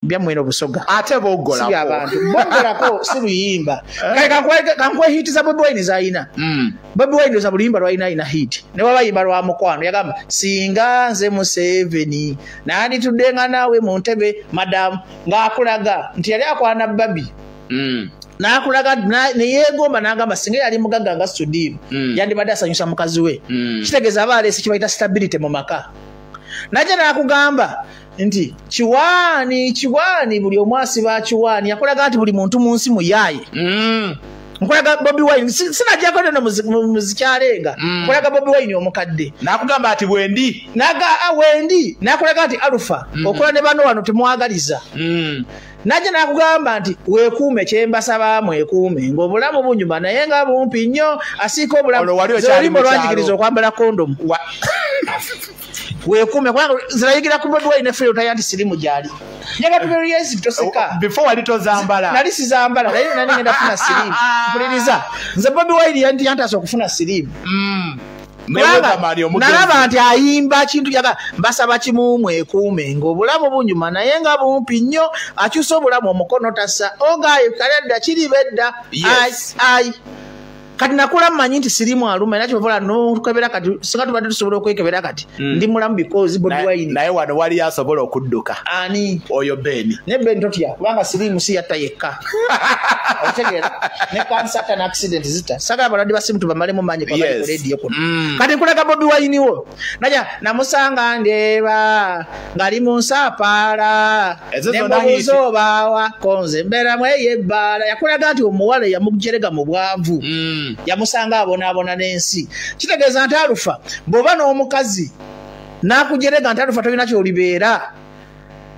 bya mweno busoga ate bogola si abantu bogola ko si luyimba kankwe hit za Bobiwine zaina Bobiwine za bulimba lwaina ina hit ne wabayimba lwa mukwano yagamba singa nze Museveni nani tudenga nawe mu ntebe madam ngakulaga nti yali akwana babi nakulaga ne yegomba nagamba singa yali mugaga nga studio yandi badasa nyusa mukazi we kitegeza abale sikibaita stability mu maka naje nakugamba nti chiwani buli omwasi ba chiwani yakolaga nti buli muntu munsi muyaye nkolaga Bobiwine sina jako no muzikyalenga nkolaga Bobiwine omukadde nakugamba ati wendi wendi nakolaga nti Alpha okola ne bano wano temwagaliza naje nakugamba nti wekuume kyembasaba mwekuume ng'obulamu bunyuma naye nga bumpi nnyo asiika obulamu zolimbo lwanjigiriza okwambala kondomu wekuume kubanga zirayigira ku Bobiwine ffe otayanti sirimu gyali nyaga tuberyezi toseka before wali tozambala nali sizambala naye nani ngenda kufuna sirimu mpuliriza nze Bobiwine yantasa okufuna sirimu nalaba nti ayimba kintu yaga mbasaba kimu mwekuume ng'obulamu bunyuma naye nga bumpi nnyo akyusa obulamu omukono tassa ogayo kaledda kiri bedda ai kati nakula mmanyi nti sirimu aluma nakyo vola nokebera kati singa tubadde tusobola okwekebera kati ndi mulamu because Bobiwine naye wano wali asobola okudduka ani oyo Beni ne Beni totya kubanga sirimu si yatta yekka otegeera ne kansata na accident zita sagala balwadde basimu tubamale mu manyi kwa radio kuno kati nkulaga Bobiwine wo naja namusanga ndeba ngali munsapala nemuzobawa konze mbera mweyebala yakulaga nti omuwala yamugerega mu bwavu yamusanga abona n'ensi kitegeeza nti Alpha bwoba n'omukazi nakujerega nti Alpha tolina kyolibeera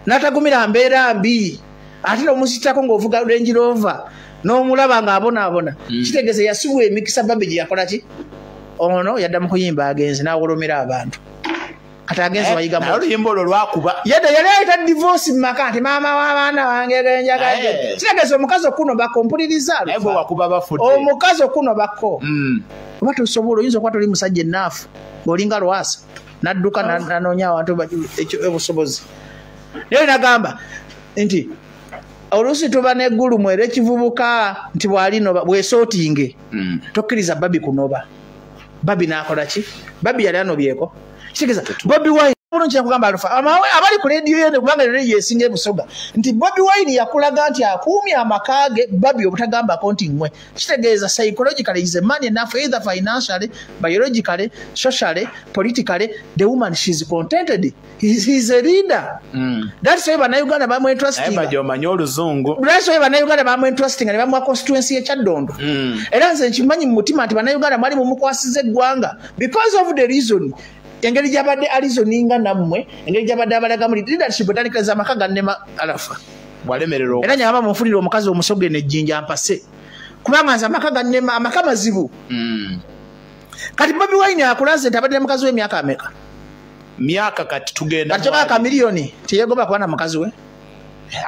natagumira mbeera mbi ate n'omusitako ng'ovuga Range Rover n'omulaba ng'abona kitegeeza yasubwa emikisa babe gye yakola ki ono yadda mu kuyimba agenze n'awolomera abantu kati agenze wayiga mu oluyimba olwo lwakuba yadda yali ayita divorce mu maka nti maama w'abaana bange genjagaje kitegeeza omukazi okuno bakompuliriza naye gwe wakuba bafudde omukazi okuno bako oba tosobola oyinza okuba toli musajja ennaafu ng'olinga Lwasa n'adduka nanoonya abantu obusobozi naye nagamba nti oluusi tuba n'eggulumu era ekivubuka nti bw'alinoba bwesootinge tokkiriza babi kunoba babi n'akola ki babi yali anobyeko kitegeeza Bobiwine bulungi yakugamba Alpha abali ku radio yene kubanga radio esinga ebusoga nti Bobiwine yakulaga nti akuumya amakage babi obutagambako nti mmwe kitegeeza psychologically is a man enough either financially biologically socially politically the woman she's contented he's a leader that's why Bannayuganda bamwe interesting bajomanyi oluzungu that's why Bannayuganda bamwe interesting ne bamwa constituency ya Kyaddondo era nze nkimanyi mu mutima nti Bannayuganda mwali mumukwasiza eggwanga because of the reason engeri jabadde alizoninga nammwe engeri jabadde abalaga muri leadership etanikiriza amaka gannema Alpha walemerero era nyamba munfunire omukazi omusoge nejjinja mpase kubanga nze amaka gannema amaka mazibu kati Bobiwine akulaze ntabadde mukazi we myaka ameka myaka kati tugenda kati ka milioni tiyegoba kuba na mukazi we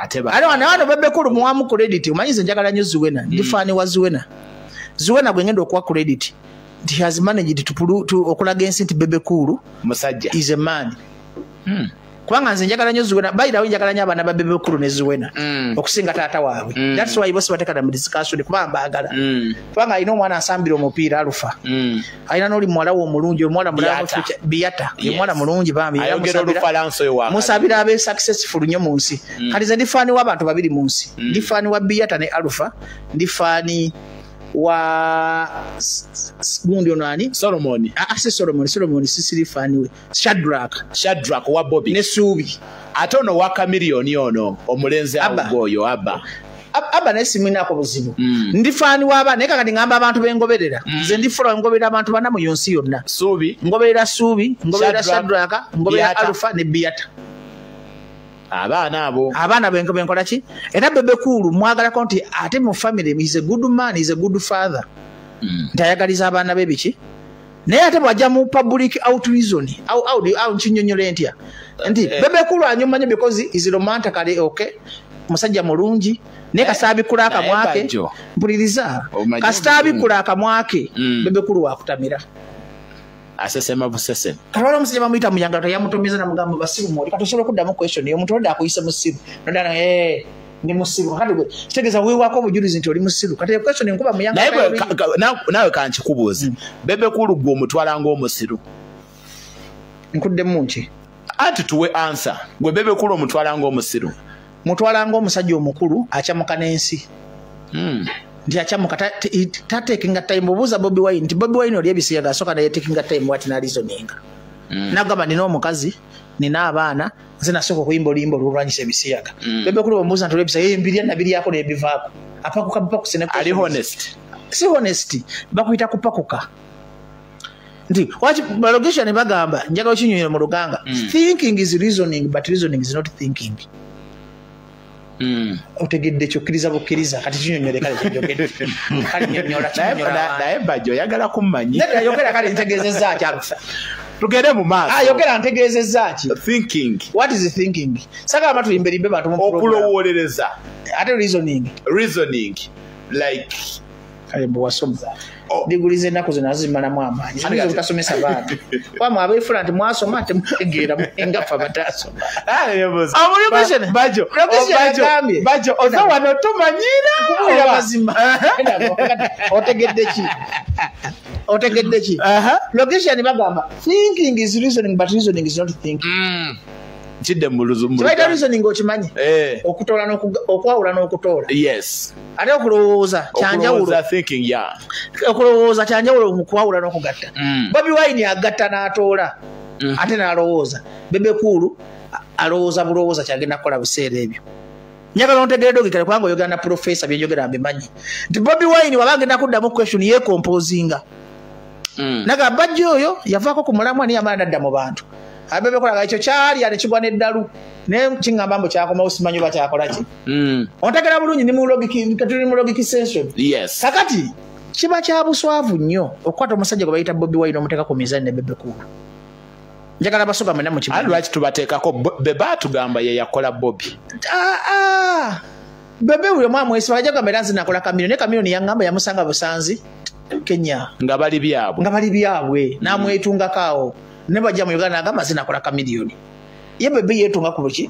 ateba ali wana bebekulu muwamu credit umanyize njagala nyo Zuwena ndifani wa Zuwena gwe ngendo okuwa credit. He has managed to okulaga ensi nti Bebekulu musajja is a man. Kubanga nze njagala nnyo Zuwena bayira njagala nnyo abaana ba Bebekulu ne Zuwena okusinga taata waabwe. That's why bose batekana mu discussion kubanga baagala. Kubanga alina omwana asambira omupiira Alpha. Alina n'oli muwala wo omulungi omwana mulamu Biata. Ye mwana mulungi bambi musabira abe successful nnyo mu nsi. Kati nze ndifaani w'abantu babiri mu nsi. Ndifaani wa Biata ne Alpha. Ndifaani wa gundi onani Solomon Solomon sisiri faniwe Shadrack wa Bobby ne Subi atono wa Chameleone ono omulenze agoyo aba nesimina ko buzibu ndifani waba neka kati ngamba abantu bengoberera nze ndifula ngoberera abantu bana mu yonsi yonna Subi ngoberera Shadrack ngoberera Alpha ne Biata abana benkola ki era Bebekulu mwagala konti ate mu family is a good man, is a good father ntayagaliza abana be biki naye ate bwajja mu public out reason au nkinyonyole ntya nti Bebekulu anyumanye because is romantically okay musajja mulungi ne kasabi kulaka mwake mpuliriza kasabi kulaka mwake Bebekulu wakutamira asesema busese kalwala omusajja bamuyita muyanga yamutumiza namugamba basiru muli katosobola okuddamu question eyo omuntu olwadde akuyise musiru nodala ndi musiru kati kitegeeza weewaako obujulizi nti oli musiru kati question enkuba muyanga nawe kankikubuuze bebe kulu gwe omutwala ng'omusiru nkuddemu nki anti tuwe answer gwe bebe kulu omutwala ng'omusiru mutwala ng'omusajja omukulu akyamuka n'ensi nti akyamuka tatekinga time obuuza Bobiwine nti Bobiwine oli ebisiyaga asooka naye tekinga time wati na reasoning nagamba nina omukazi nina abaana nze nasooka okuyimba oluyimba olulwanyisa ebisiyaga bebe kulu omubuuza nti olwebisiyaga mbirya nabiryako nebivaako apakuka bupakusi ali honest si honest bakuyita kupakuka nti waki balogation ne bagamba njagala okinyonyola mu Luganga thinking is reasoning but reasoning is not thinking otegedde kyokiriza bukkiriza kati kinyonyole kale kyogedde kale nyonyola naye Bajjo oyagala kummanyi yogera kale ntegeezezza ki Alpha tugende mu maaso yogera ntegeezezza ki thinking what is thinking sagala tulimberimbe bantu mu okulowolereza ate reasoning like kale bwasoma digulize ennaku zino azimalamu amaanyi zino butasomesa bantu wamwe abeefula nti mwasoma temutegeera engafa bataasoma Bajjo oza wano tumanyira kubulira mazima otegedde ki location bagamba thinking is reasoning but reasoning is not thinking kidde muluzumu kibaita reasoning okimanyi okutoola okwawula n'okutoola yes ate okulowooza kyanjawulo okulowooza kyanjawulo mu kwawula n'okugatta Bobiwine agatta n'atoola ate n'alowooza bebe kulu alowooza bulowooza kyagenda kukola biseera ebyo njagala ontegeere dogikale kubanga oyogera na professor byenjogera mbimanyi nti Bobiwine waba agenda kuddamu question yeekompozinga naga Bajjo oyo yavaako ku mulamwa niye amala nadda mu bantu abebe kola ekyo kyali ate kigwa n'eddalu naye kingamba mbu kyakoma osimanyi oba kyakola ki ontegera bulungi ni mu logic session yes kakati kiba kya buswavu nnyo okukwata omusajja gwe bayita Bobiwine omuteeka ku mizaani ne bebe kulu njagala basoga mwena mu kibuga lwaki tubateekako bebe atugamba ye yakola Bobi bebe uyo mwamwesi wajagamba era nze nakola kamilioni ne kamilioni yaŋŋamba yamusanga Busanzi Kenya nga bali byabwe namwetungako awo ne bajja mu Uganda agamba zinakola kamilioni ye bebe yeetunga ku buki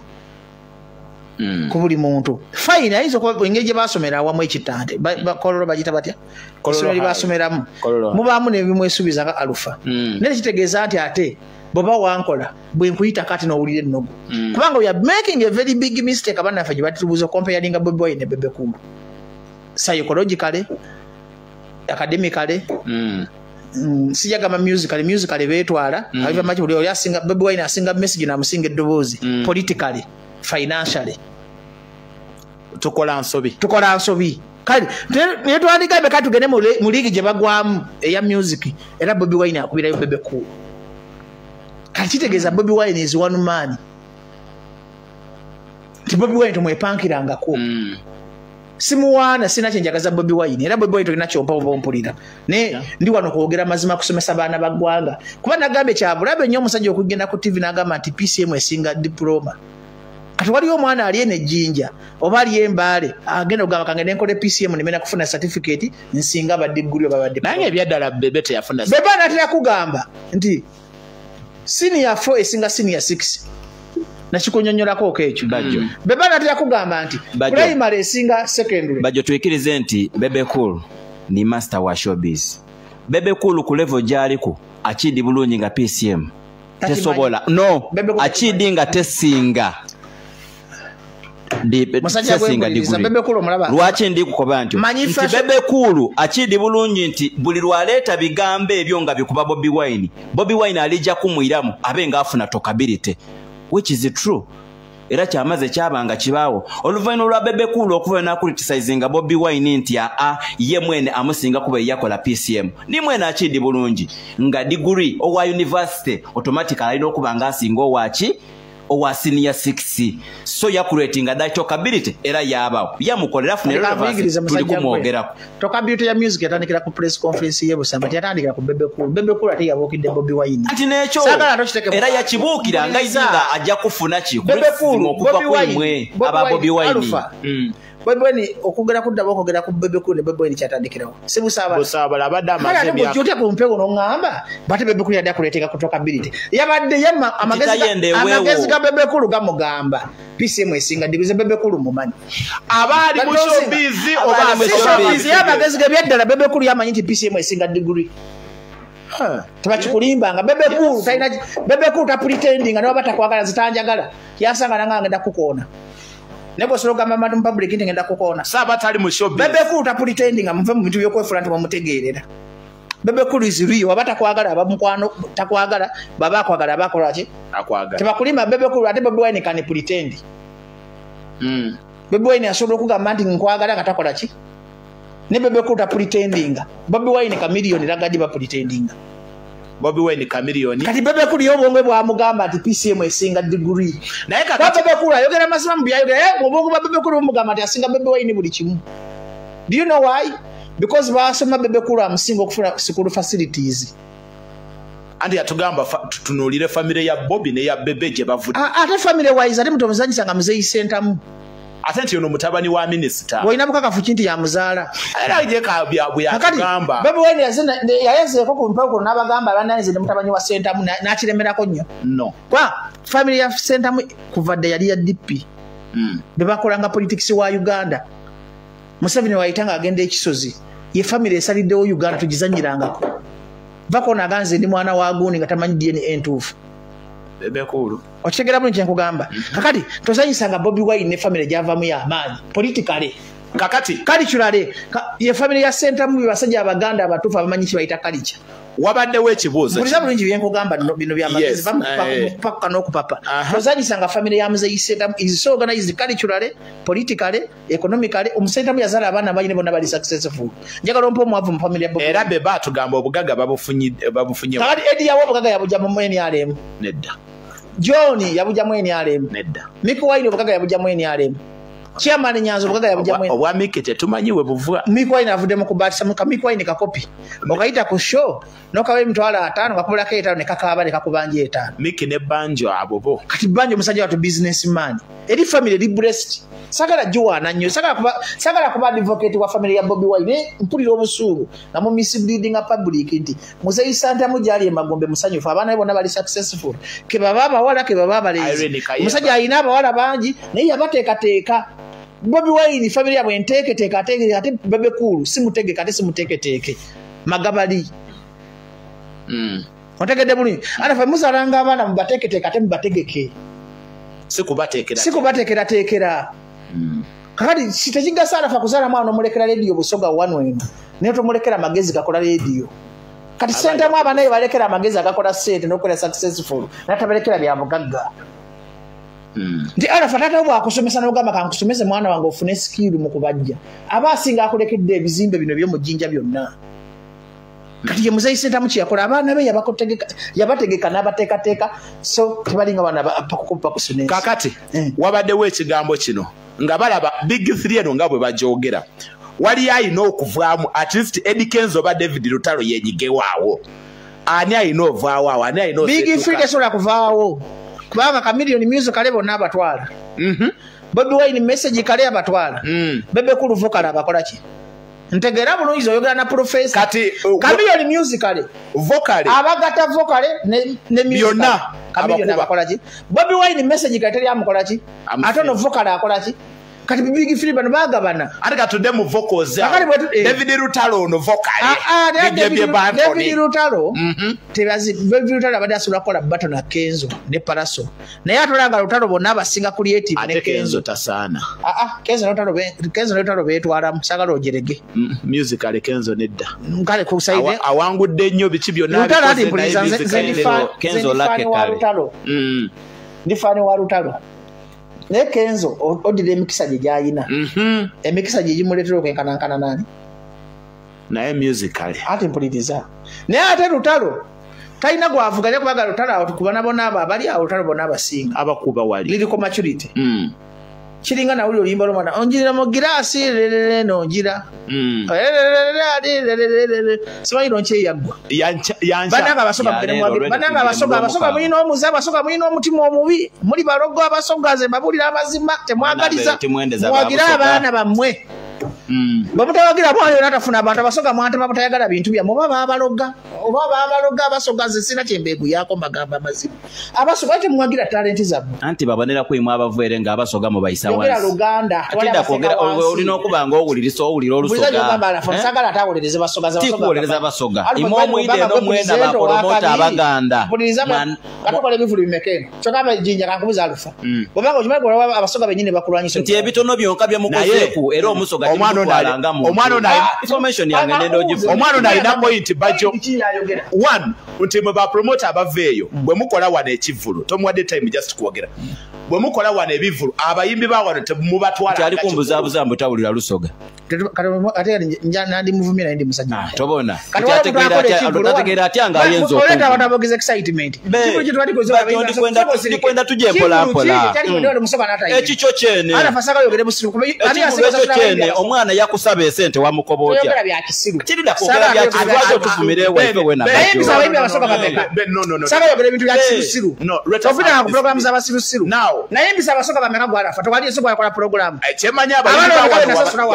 ku buli muntu fine ayinza okuba engeri gye basomera awamu ekitante kololo bagita batya kololo basomeramu mubaamu nebimwesuubiza nga Alpha naye kitegeeza nti ate boba wankola bwe nkuyita kati n'owulira ennogo kubanga we are making a very big mistake abannaffe gye batubuuza comparing Bobiwine ne bebe kulu psychologically academically sijagamba musically beetwala abiva maki buli oli asinga Bobiwine asinga message namusinga eddoboozi politically financially tukola nsobi kale naye twandigambe kati tugende mu liigi gye bagwamu eya music era Bobiwine akubirayo bebe kulu kati kitegeeza Bobiwine is one man ti Bobiwine tumwepankirangako simuwaana sina kyenjagaza Bobiwine era Bobiwine tolina kyompa oba ompulira naye ndi wano kwogera mazima kusomesa baana ba ggwanga kuba nagambe kyabulabe nnyo omusajja okugenda ku TV n'agamba nti PCM esinga diploma kati waliyo omwana ali enejjinja oba ali embaale agenda okugamba kange nenkole PCM nimena kufuna certificate nsinga abaddigguli oba abaddiploma nange ebyaddala bebe teyafuna bebe anatera kugamba nti senior 4 esinga senior 6 nakikunyonyolako ekyo Bajjo bebe anatera kugamba nti primary esinga secondary Bajjo twikirize nti bebe cool ni master wa showbiz bebe cool ku level gy'aliko akidi bulungi nga PCM tesobola no akidi nga tesinga lwaki ndi kukoba nti bebe kulu akidi bulungi nti buli lwaleeta bigambo ebyo nga bikuba Bobiwine alijja kumwiramu abe nga afuna tokability which is true era kyamaze kyabanga kibaawo oluvannyuma lwa bebe kulu okuva nakulitisayizinga Bobiwine nti ye mwene amusinga kuba yakola PCM ni mwene akidi bulungi nga degree owa university automatically alina okuba nga asinga owa senior 6 so yakuratinga that talkability era yabawo yamukolera fune tuli kumwogerako talkability ya music yatandikira ku press conference ye Busamba yatandikira ku bebe kulu ate yabokidde Bobiwine ati nekyo era yakibuukira nga izinga ajja kufuna ki okuba kwimwe aba Bobiwine Bobiwine okugera kuddamu okugera ku Bebe Cool ne Bobiwine kyatandikirawo. Busabala abadde amaze emyaka. Kati kumpe uno ngamba bate Bebe Cool yadde kuleeteka kutoka ability. Yabadde yamma amagezi ga Bebe Cool gamugamba. PCM esinga divize Bebe Cool mumanyi. Abali mu showbiz oba mu showbiz yabagezi ga byaddala Bebe Cool yamanyi nti PCM esinga degree. Tebakikulimbanga Bebe Cool taina Bebe Cool ta pretending nga bata kwagala zitanjagala yasanga nanga ngenda kukoona nebo sologa mama mu public ngenda kukoona saba tali mu showbiz Bebe Cool ta pretending nga muve mu bintu byokwefula nti bamutegeerera Bebe Cool is real bata kwagala bamukwano takwagala baba kwagala bakola ki akwagala tebakulimba Bebe Cool ate Bobiwine kan pretend Bobiwine asobola okugamba nti nkwagala nga takola ki ne Bebe Cool ta pretending Bobiwine chameleon ragadi ba pretending Bobiwine chameleon kati Bebe Cool yobongwe bwa mugamba ati PCM esinga degree naye kati Bebe Cool ayogera masima mu byayogera obongo ba Bebe Cool mugamba ati asinga Bobiwine buli kimu. Do you know why? Because basoma Bebe Cool amusinga okufuna school facilities andi atugamba tunulire family ya Bobby ne ya Bebe je bavudde ate family wise ate mutomuzanyisa nga muzeyi center mu atenti ono mutabani wa minister boina mukakafu kinti ya muzaala era ije ka bya kugamba Bobiwine yayeze ko kumpako nabagamba bananize ne mutabani wa center mu nakiremerako nnyo no kwa family ya center mu kuvadde yali ya DP bebakolanga politics wa Uganda Museveni wayitanga agenda ekisozi ye family esaliddewo Uganda tugizanyirangako bako naganze ndi mwana wa Guuni nga tamanyi DNA entuufu Bebe Cool ochegera buli kye nkugamba kakati tozanyisanga Bobiwine ne family gyavamu ya amaanyi politically kakati culturally ye family ya center mu basajja abaganda abatufu abamanyi kibayita culture wabadde wekibuuzo buli zabuli nji byenkugamba bino byamagezi paka n'okupapa tozanyisanga family ya muzeyi center is so organized culturally politically economically omusenta mu yazala abaana bayine bonna bali successful njagala ompo mwavu mu family ya Bobiwine era beba tugamba obugaga babufunye kakati Eddie yawo obugaga yabuja mu NRM nedda John yabuja mu NRM nedda Mick Wine obugaga yabuja mu NRM Chairman Nyanzo obugaga yabuja mu obwa Mick tetumanyiwe buvwa Mick Wine avudde mu kubatisa mu Mick Wine kakopi okayita ku show nokawe mtwala 5 ngakubula ke 5 ne kakaba ne kakubanje 5 Mick ne Banjo abobo kati Banjo musajja watu businessman eri family li blessed sagala juwana nnyo sagala kuba advocate wa family ya Bobiwine mpulira obusuulu na mu misleading a public nti muzeyi santa mujali emagombe musanyufu abaana bonna bali successful ke baba wala ke baba balezi musajja ayina abawala bangi naye yabateekateeka Bobiwine family yabwe enteeketeeka ate Bebe Cool simutegeka ate simuteeketeeke magabali otegedde bulungi ate fe muzalanga abaana mubateeketeeka ate mubategeke sikubateekerateekera kakati sitekigasa alafa kuzaala mwana omulekera radio busoga wanweno naye tomulekera magezi gakola radio kati sente mu abanaye balekera amagezi agakola sente n'okukola successful natabalekera bya bugagga nti alafa tata bwakusomesa n'ogamba kankusomese mwana wange ofune skill mu kubajja aba asinga akulekedde ebizimbe bino by'omujjinja byonna kati ye muzeyi senta muchi yakola abaana be yabategeka n'abateekateeka so tebalinga bana pakukupa kusune kakati wabaddewo ekigambo kino nga balaba big 3 eno nga bwe bajogera wali ayina okuvaamu at least Eddie Kenzo oba David Lutalo yenyigewaawo ani ayina ovaawo ani ayina big 3 tesobola kuvaawo kubanga chameleon music kale bonna abatwala Bobiwine message kale abatwala Bebe Cool vocal abakola ki ntegera bulungi oyogera na professor kati chameleon music kale vocal abagata vocal ne music byonna chameleon abakola ki Bobiwine message kale tali amukola ki atono vocal akola ki kati big film bano bagabana ate katudde mu vocals David Lutalo no vocal David Lutalo tebazi David Lutalo abadde asobola kukola Baton na Kenzo ne Paraso naye atolanga Lutalo bonna abasinga creative ne Kenzo tasaana Kenzo Lutalo betwala musagala ojerege musical Kenzo nedda kale kusaide awangudde nnyo biki byonna Kenzo lake kale ndi fani wa Lutalo ne Kenzo odire emikisa gye gyayina emikisa gye gimuleetera okwenkanankana nani naye musically ate mpuliriza naye ate Lutalo talina gwavuganya kubaga Lutalo kuba nabo n'abo abali awo Lutalo bonna abasinga abakuba wali liriko maturity kiringa na uli olimba lomwana onjira mu girasi nonjira simanyi nonche yaggwa bananga abasoga mulina omuze abasoga mulina omutima omubi muli balogo abasogaze mbabulira amazima temwagaliza mwagira abaana bammwe bamutawagira mwana yona atafuna abantu abasoga mwanta babutayagala bintu bya muba babaloga abasogaze sina kyembegu yako magamba mazima abasoga temwagira talenti zabwe anti babonera kwimwa abavere nga abasoga mu bayisa wansi yogera Luganda atinda kwogera olina okubanga owuliriza olusoga sagala atawolereze basoga imwe omwide n'omwenda bapromota abaganda katokola ebivulu bimekeno kyokaba jinja kankubuza alufa bobanga okimanyi abasoga benyini bakulwanyisa nti ebitono byonka byemukozeeku era omusoga omwana alina point Bajjo one nti mwe bapromota abaveeyo bwe mukola wano ekivulu tomuwadde time just kwogera bwe mukola wano ebivulu abayimbi bawano temubatwala kyali kumbuzaabuza mbu tawulira lusoga ate nandi muvumira ndi musajja tobona atategeera atya nga ayenza okuleta abantu abogiza excitement ndikwenda tujje mpolampola ekikyo kyene omwana yakusaba esente wamukoba otya kirida kwogera bya kisiru lwaki otuvumira ewaife wena naye mbisa abasoga bameka gwarafa tokali ese gwakola program kyemanya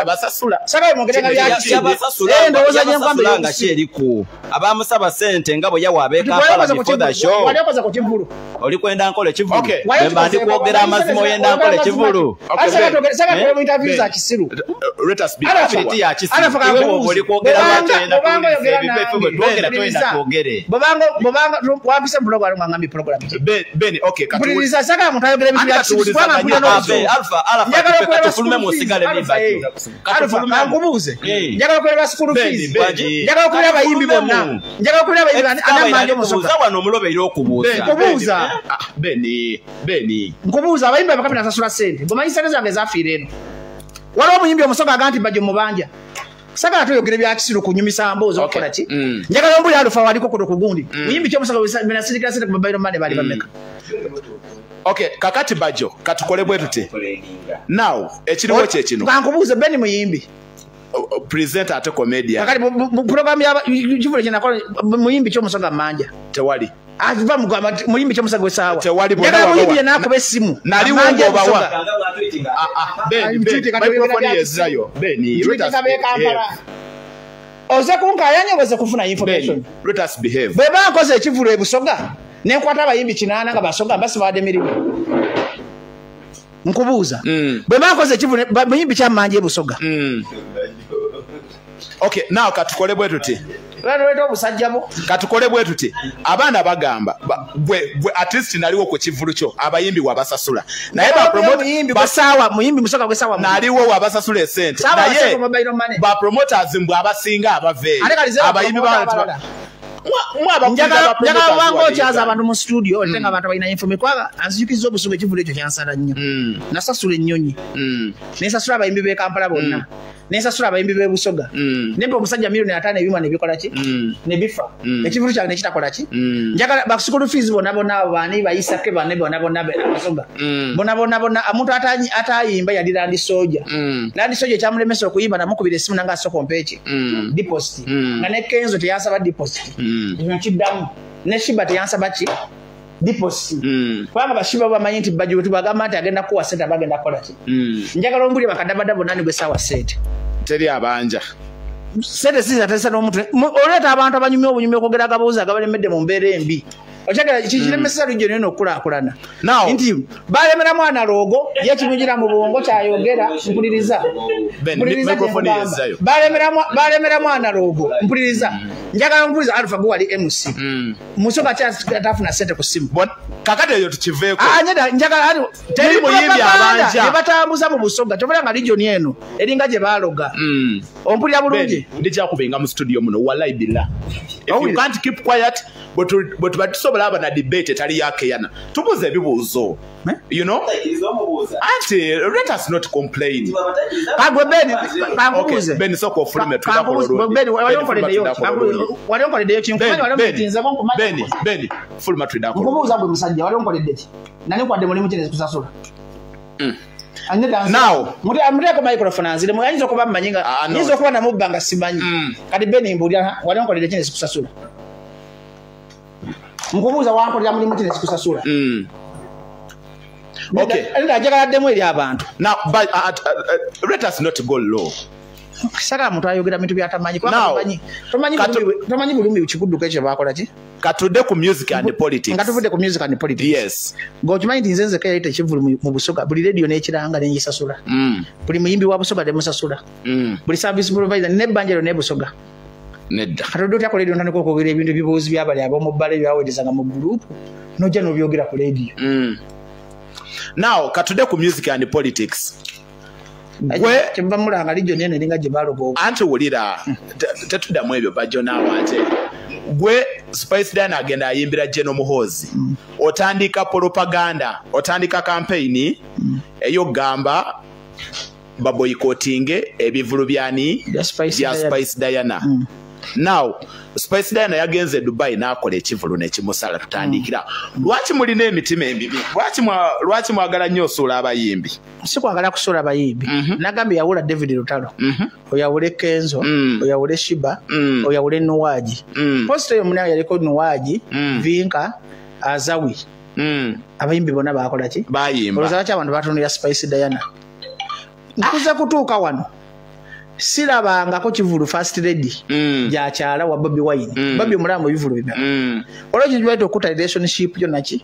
abasasula saka mogeranga byakisiru kyeriku abamusaba sente nga bwe yawa abeka before the show waliokoza ku kivulu olikwenda nkola kivulu bemba ndi kwogera amazima oyenda nkola kivulu saka mu interview za kisiru ability ya kisiru oli kwogera lwatenda twogera twenda twogere bobanga wapisa program ngambi program ben okay katulisa saka mutayogera bitu ya kisiru kwanga kuyo no alfa katufulume mu sigale ni bajo katufulume angubuze njagala kwera school fees njagala kwera bayimbi bonna njagala kwera bayimbi anamanje musoka wano omulobe iro okubuza beni nkubuza abayimbi abakapita sasula sente bomanyi sente zange zafiira eno waliwo omuyimbi omusoka aganti Bajjo mubanja saka tuyogere bya kisiru kunyumisa mbozo okola ki njagala mbuli alufa waliko kuno kugundi muyimbi kyomusoka bina sirika sente ku mobile money bali bameka okay kakati Bajjo katukole bwe tute now ekiriwo kye kino kankubuze beni muyimbi presenter ate comedian kakati program ya kivule kinakola muyimbi kyomusoka manja tewali avuba muyimbi kyomusoka gwesawa tewali bona muyimbi nako besimu nali wongo bawa microphone yezayo beni oze kunkayanya weze kufuna information let us behave beba nkoze ekivulu ebusoga nenkwata abayimbi 8 nga basoga basi bade mirimu nkubuuza beba nkoze ekivulu muyimbi kyamanje ebusoga okay now katukole bwe tuti lwaleeta obusajjabo katukole bwe tuti abaana bagamba bwe at least naliwo ku kivulu kyo abayimbi wabasasula naye muyimbi musoka gwesawa naliwo wabasasula esente naye ba promoters mbwe abasinga abaveeyo abayimbi njagala bango okyaza abantu mu studio olitenga abantu balina infome kwaga anzijukiza obusuga ekivulu ekyo kyansala nnyo nasasula ennyonyi nensasula abayimbi b'e Kampala bonna nensasula abayimbi b'e Busoga nemba omusajja milioni 5 ebimwa nebikola ki nebifa ekivulu kyange nekitakola ki njagala basukulu fees bonna abo bani bayisake bane bonna abasoga bonna omuntu atayimba yali Landi Soja ekyamulemesa okuyimba namukubira esimu nanga asoko mpeki deposit nga ne Kenzo teyasaba deposit nkidamu ne Shiba teyansaba ki deposit kwanga bashiba bamanyi nti Bajjo tubagamba nti agenda kuwa sente bagenda kola ki njagala ombuli bakadabadabo nani gwe sawa sente teri abanja sente sizatesa n'omuntu oleta abantu abanyumya obunyumya okwogera agabuuza agabalemedde mu mbeera embi okyagala kikilemesa lujo neno okulaakulana nti balemera mwana loogo yekimugira mu bwongo kyayogera mpuliriza balemera mwana loogo mpuliriza njagala mpuliriza Alpha gwe wali MC musoka kyatafuna sente ku simu kakati eyo tukiveeko njagala teri muyimbi abanja nebatambuza mu Busoga tobala nga region eno eringa gye baaloga ompulira bulungi ndijakubenga mu studio muno wallahi billah if you can't keep quiet but batusobola aba na debate tali yake yana tubuze ebibuuzo you know anti let us not complain kagwe kangubuze ben soko ofulime tudakololo ben walionkoleddeyo kinkumanya walionkoledde ben fulima tudakololo nkubuuza bwe musajja walionkoledde ki nani kwadde mulimu kinezi kusasula Now, muteko microphone anzire muyinza kuba manyinga yizo kuba namubanga simanyi kati beni mbulya wali onkolera kine sikusasula mkubuza wankolera muri mutine sikusasula okay enda jagala demo eri abantu now but let us not go low saka muntu ayogera bintu byatamanyi kwa tomanyi bulumi ukikudduka ekyo bakola ki katude ku music and politics ngatuvude ku music and politics yes go kimanyi nzenze kaya ite kivulu mu busoga buli radio n'ekiranga n'engisasula buli muyimbi wa busoga de musasula buli service provider ne banjero ne busoga nedda katudo tako radio ntandika okwogera ebintu bibuuzi byabali abomu bbale byawedezanga mu group nojja n'obyogera ku radio now katude ku music and politics gwe kimba mulanga lijo nene linga jibalogo anti wulira tetuddamu ebyo bajjo n'awate gwe Spice Diana agenda ayimbira Jeno Muhozi otandika propaganda otandika campaign eyo gamba baboycotting ebivulu byani ya Spice Diana now Spice Diana yagenze Dubai nakola ekivulu nekimusala tutandikira lwaki mulina emitima embibi lwaki mwagala nnyo osula abayimbi sikwagala kusula abayimbi nagambi yawula David Lutalo oyawule Kenzo oyawule Shiba oyawule Nuwaji post yo muna yaliko Nuwaji Vinka Azawi abayimbi bona bakola ki bayimba oloza bacha abantu batunira Spice Diana nkuza kutuuka wano silabanga ko kivulu first lady ja kyala wa Bobiwine Bobi mulamu bivulu bibya olwekyo jwaito okuta relationship yo nachi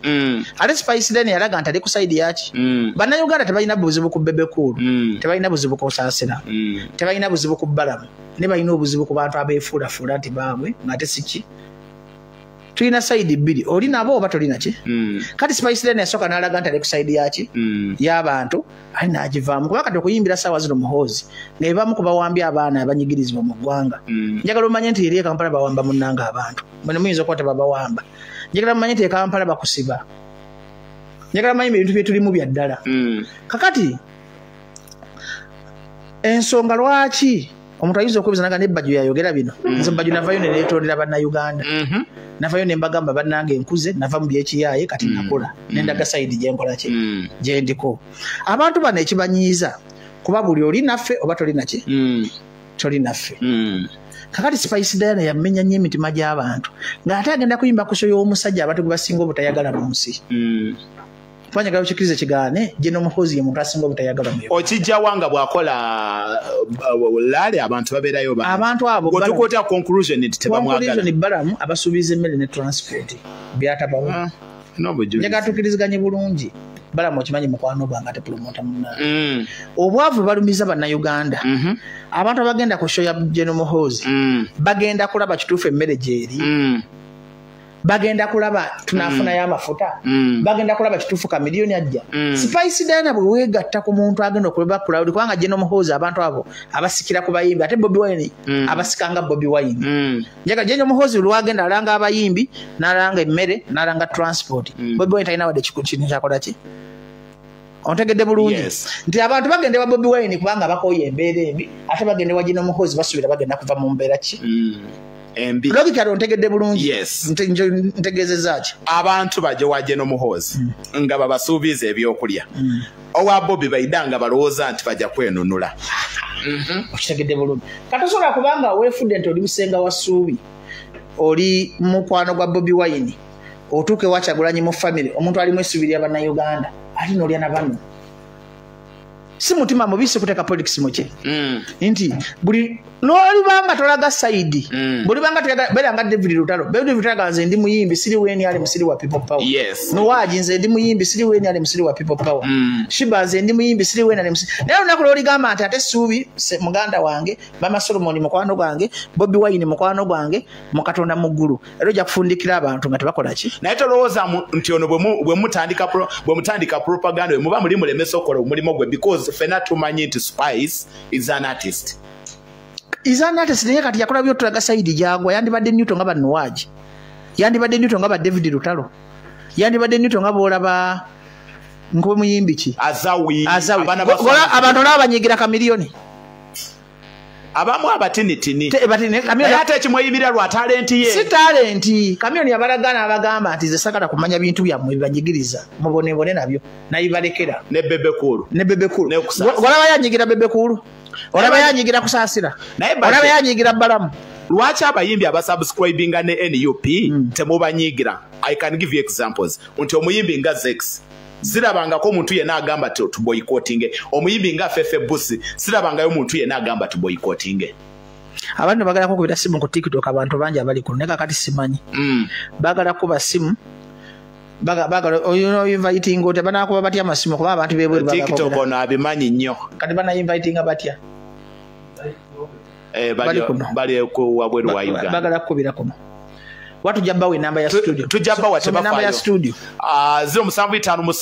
ali Spice Diana yalaga ntali ku side yachi bana Uganda tebalina buzibu ku bebe kulu tebalina buzibu ku sasira tebalina buzibu ku balamu ne balina obuzibu ku bantu abefuula fuula ati baabwe ngate siki tulina side bbiri oli nabo oba tolina ki kati Spice Diana yasoka nalaga ntali ku side yachi y'abantu alina agivaamu kuba kati okuyimbira sawa zino Muhozi ng'ebamu kubawambya abaana abanyigirizibwa mu ggwanga njagala omanye nti eri Kampala bawamba munnanga abantu bwe muyinza okuba tebabawamba njagala omanye nti Kampala bakusiba njagala omanye ebintu bye tulimu bya ddala kakati ensonga lwaki omuntu ayinza okwebuuza naga ne Bajjo yayogera bino nze Bajjo navayo ne neetondera bannayuganda navayo ne mbagamba bannange nkuze nava mu byekiyaaye kati nakola nendaga sayidi gye nkola ki gye ndiko abantu bano ekibanyiiza kuba buli oli naffe oba toli naki toli naffe kakati Spice Diana yamenya nnyo emitima gy'abantu ng'ate agenda kuyimba ku show y'omusajja abantu gwe basinga obutayagala mu nsi Panyagala ukikirize kigane Jeno Muhozi ye muntu asinga obutayagala mu okijja wanga bwakola lale abantu baberayo ba abantu abo gotukota conclusion nti tebamwagala conclusion balamu abasubiza emmere ne transport byatabawo njaga tukiriziganye bulungi balamu okimanyi mukwano gwange ate promota munna obwavu balumiza bannayuganda abantu abagenda ku show ya Jeno Muhozi bagenda kulaba kituufu emmere gyeri bagenda kulaba tunafuna ya mafuta bagenda kulaba kitufu ka milioni ajja Spice Diana bwe wegatta ku muntu agenda okulaba crowd kwanga Jeno Muhozi abantu abo abasikira ku bayimbi ate Bobiwine abasikanga Bobiwine njaga Jeno Muhozi lwagenda alanga abayimbi nalanga emmere nalanga transport Bobiwine talina wadde kikuchini kyakola ki ontegedde bulungi nti abantu bagende wa Bobiwine kubanga bakoye embeera embi ate bagende wa Jeno Muhozi basubira bagenda kuva mu mbeera ki embi logika ontegedde bulungi ntegezeza ki abantu baje wa Jeno Muhozi nga babasuubiza ebyokulya owa Bobi baidanga balowooza nti bajja kwenunula okitegedde bulungi katosobola kubanga weefudde nti oli busenga wa Ssuubi oli mukwano gwa Bobiwine otuuke wa Kyagulanyi mu family omuntu alimu essuubi lya bannayuganda ate n'olya na bano si mutima mubisi kuteka politics moche nti buli noli banga tolaga side buli banga belanga David Lutalo nze ndi muyimbi siri weni ali musiri wa people power no waji nze ndi muyimbi siri weni ali musiri wa people power Shiba nze ndi muyimbi siri weni ali musiri lero nakuloli gamba ate Ssuubi muganda wange Mama Solomon mukwano gwange Bobiwine mukwano gwange mukatonda muggulu ero ja kufundikira abantu nga tebakola ki naye tolowooza nti ono bwe mutandika propaganda muba muli mulemesa okola omulimo gwe because fena tumanyi nti Spice is an artist naye kati yakola byotulaga side gyagwa yandibadde Newton nga bannuwaji yandibadde Newton nga ba David Lutalo yandibadde Newton nga boolaba nkwe muyimbi ki Azawi abantu nabo banyigira ka milioni abamu abatinitini naye ate ekimweyimira lwa talenti ye si talenti Kamioni abalagana abagamba nti ze sagala kumanya bintu byammwe bibanyigiriza mubonebone nabyo nayibalekera ne bebekulu olaba yanyigira bebekulu olaba yanyigira kusaasira olaba yanyigira balamu lwaki abayimbi abasubscribinga ne NUP temubanyigira I can give you examples nti omuyimbi nga Zex sirabangako omuntu yenna agamba tuboycottinge omuyimbi nga Fefe Busi sirabangayo omuntu yenna agamba tuboycottinge abantu bagala kukubira simu ku TikTok abantu bangi abali ku neka kati simanyi bagala kuba simu bagala inviting ote banakuba batya amasimu kuba abantu bebwe TikTok ono abimanyi nnyo kati bana inviting batya bali ku wabweru wa Uganda bagala kukubira kuno watu jabbawe namba ya studio tujabba wa tebafayo namba ya studio 0757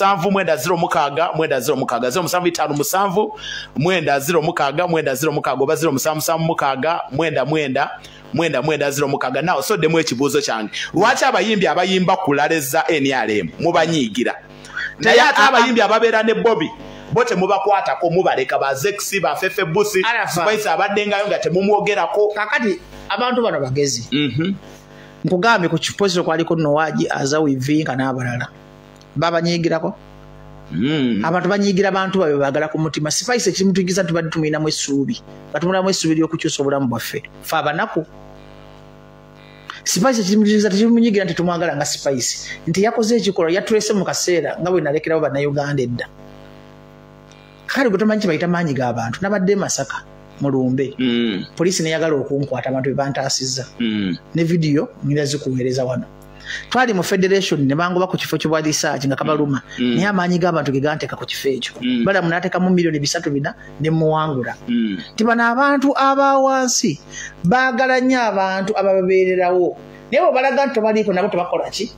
0757 now so demu ekibuzo kyange lwaki abayimbi abayimba kulaleza NRM mubanyigira naye ate abayimbi ababeera ne Bobby bote mubakwatako mubaleka ba Zex ba Fefe Busi Spice abaddengayo nga temumwogerako kakati abantu bano bagezi nkugambe ku kipozo kwaliko Nowaji azawivinga n'abalala babanyigirako abantu banyigira abantu babe bagala ku mutima Spice kimutugiza tubadde tumina mu essuubi batumula mu essuubi lyokukyusa obulamu bwaffe fa abanaku Spice kimutugiza timunyigira nti tumwagala nga Spice nti yakoze ekikolo yatulese mu kaseera nga bwe nalekerawo bannayuganda edda kale gutomanyi kibayita maanyi g'abantu nabadde Masaka mulumbe polisi neyagala okunkwata abantu bebantaasizza ne video ngira zikuweereza wano twali mu federation ne bangoba ku kifo kibwa research nga kabaluma naye amaanyi g'abantu geganteeka ku kifo ekyo bala munateekamu milioni 3 ne muwangula nti bano abantu abawansi baagala nnyo abantu abababeererawo naye bwe balaga nti tobaliiko nabo tebakola ki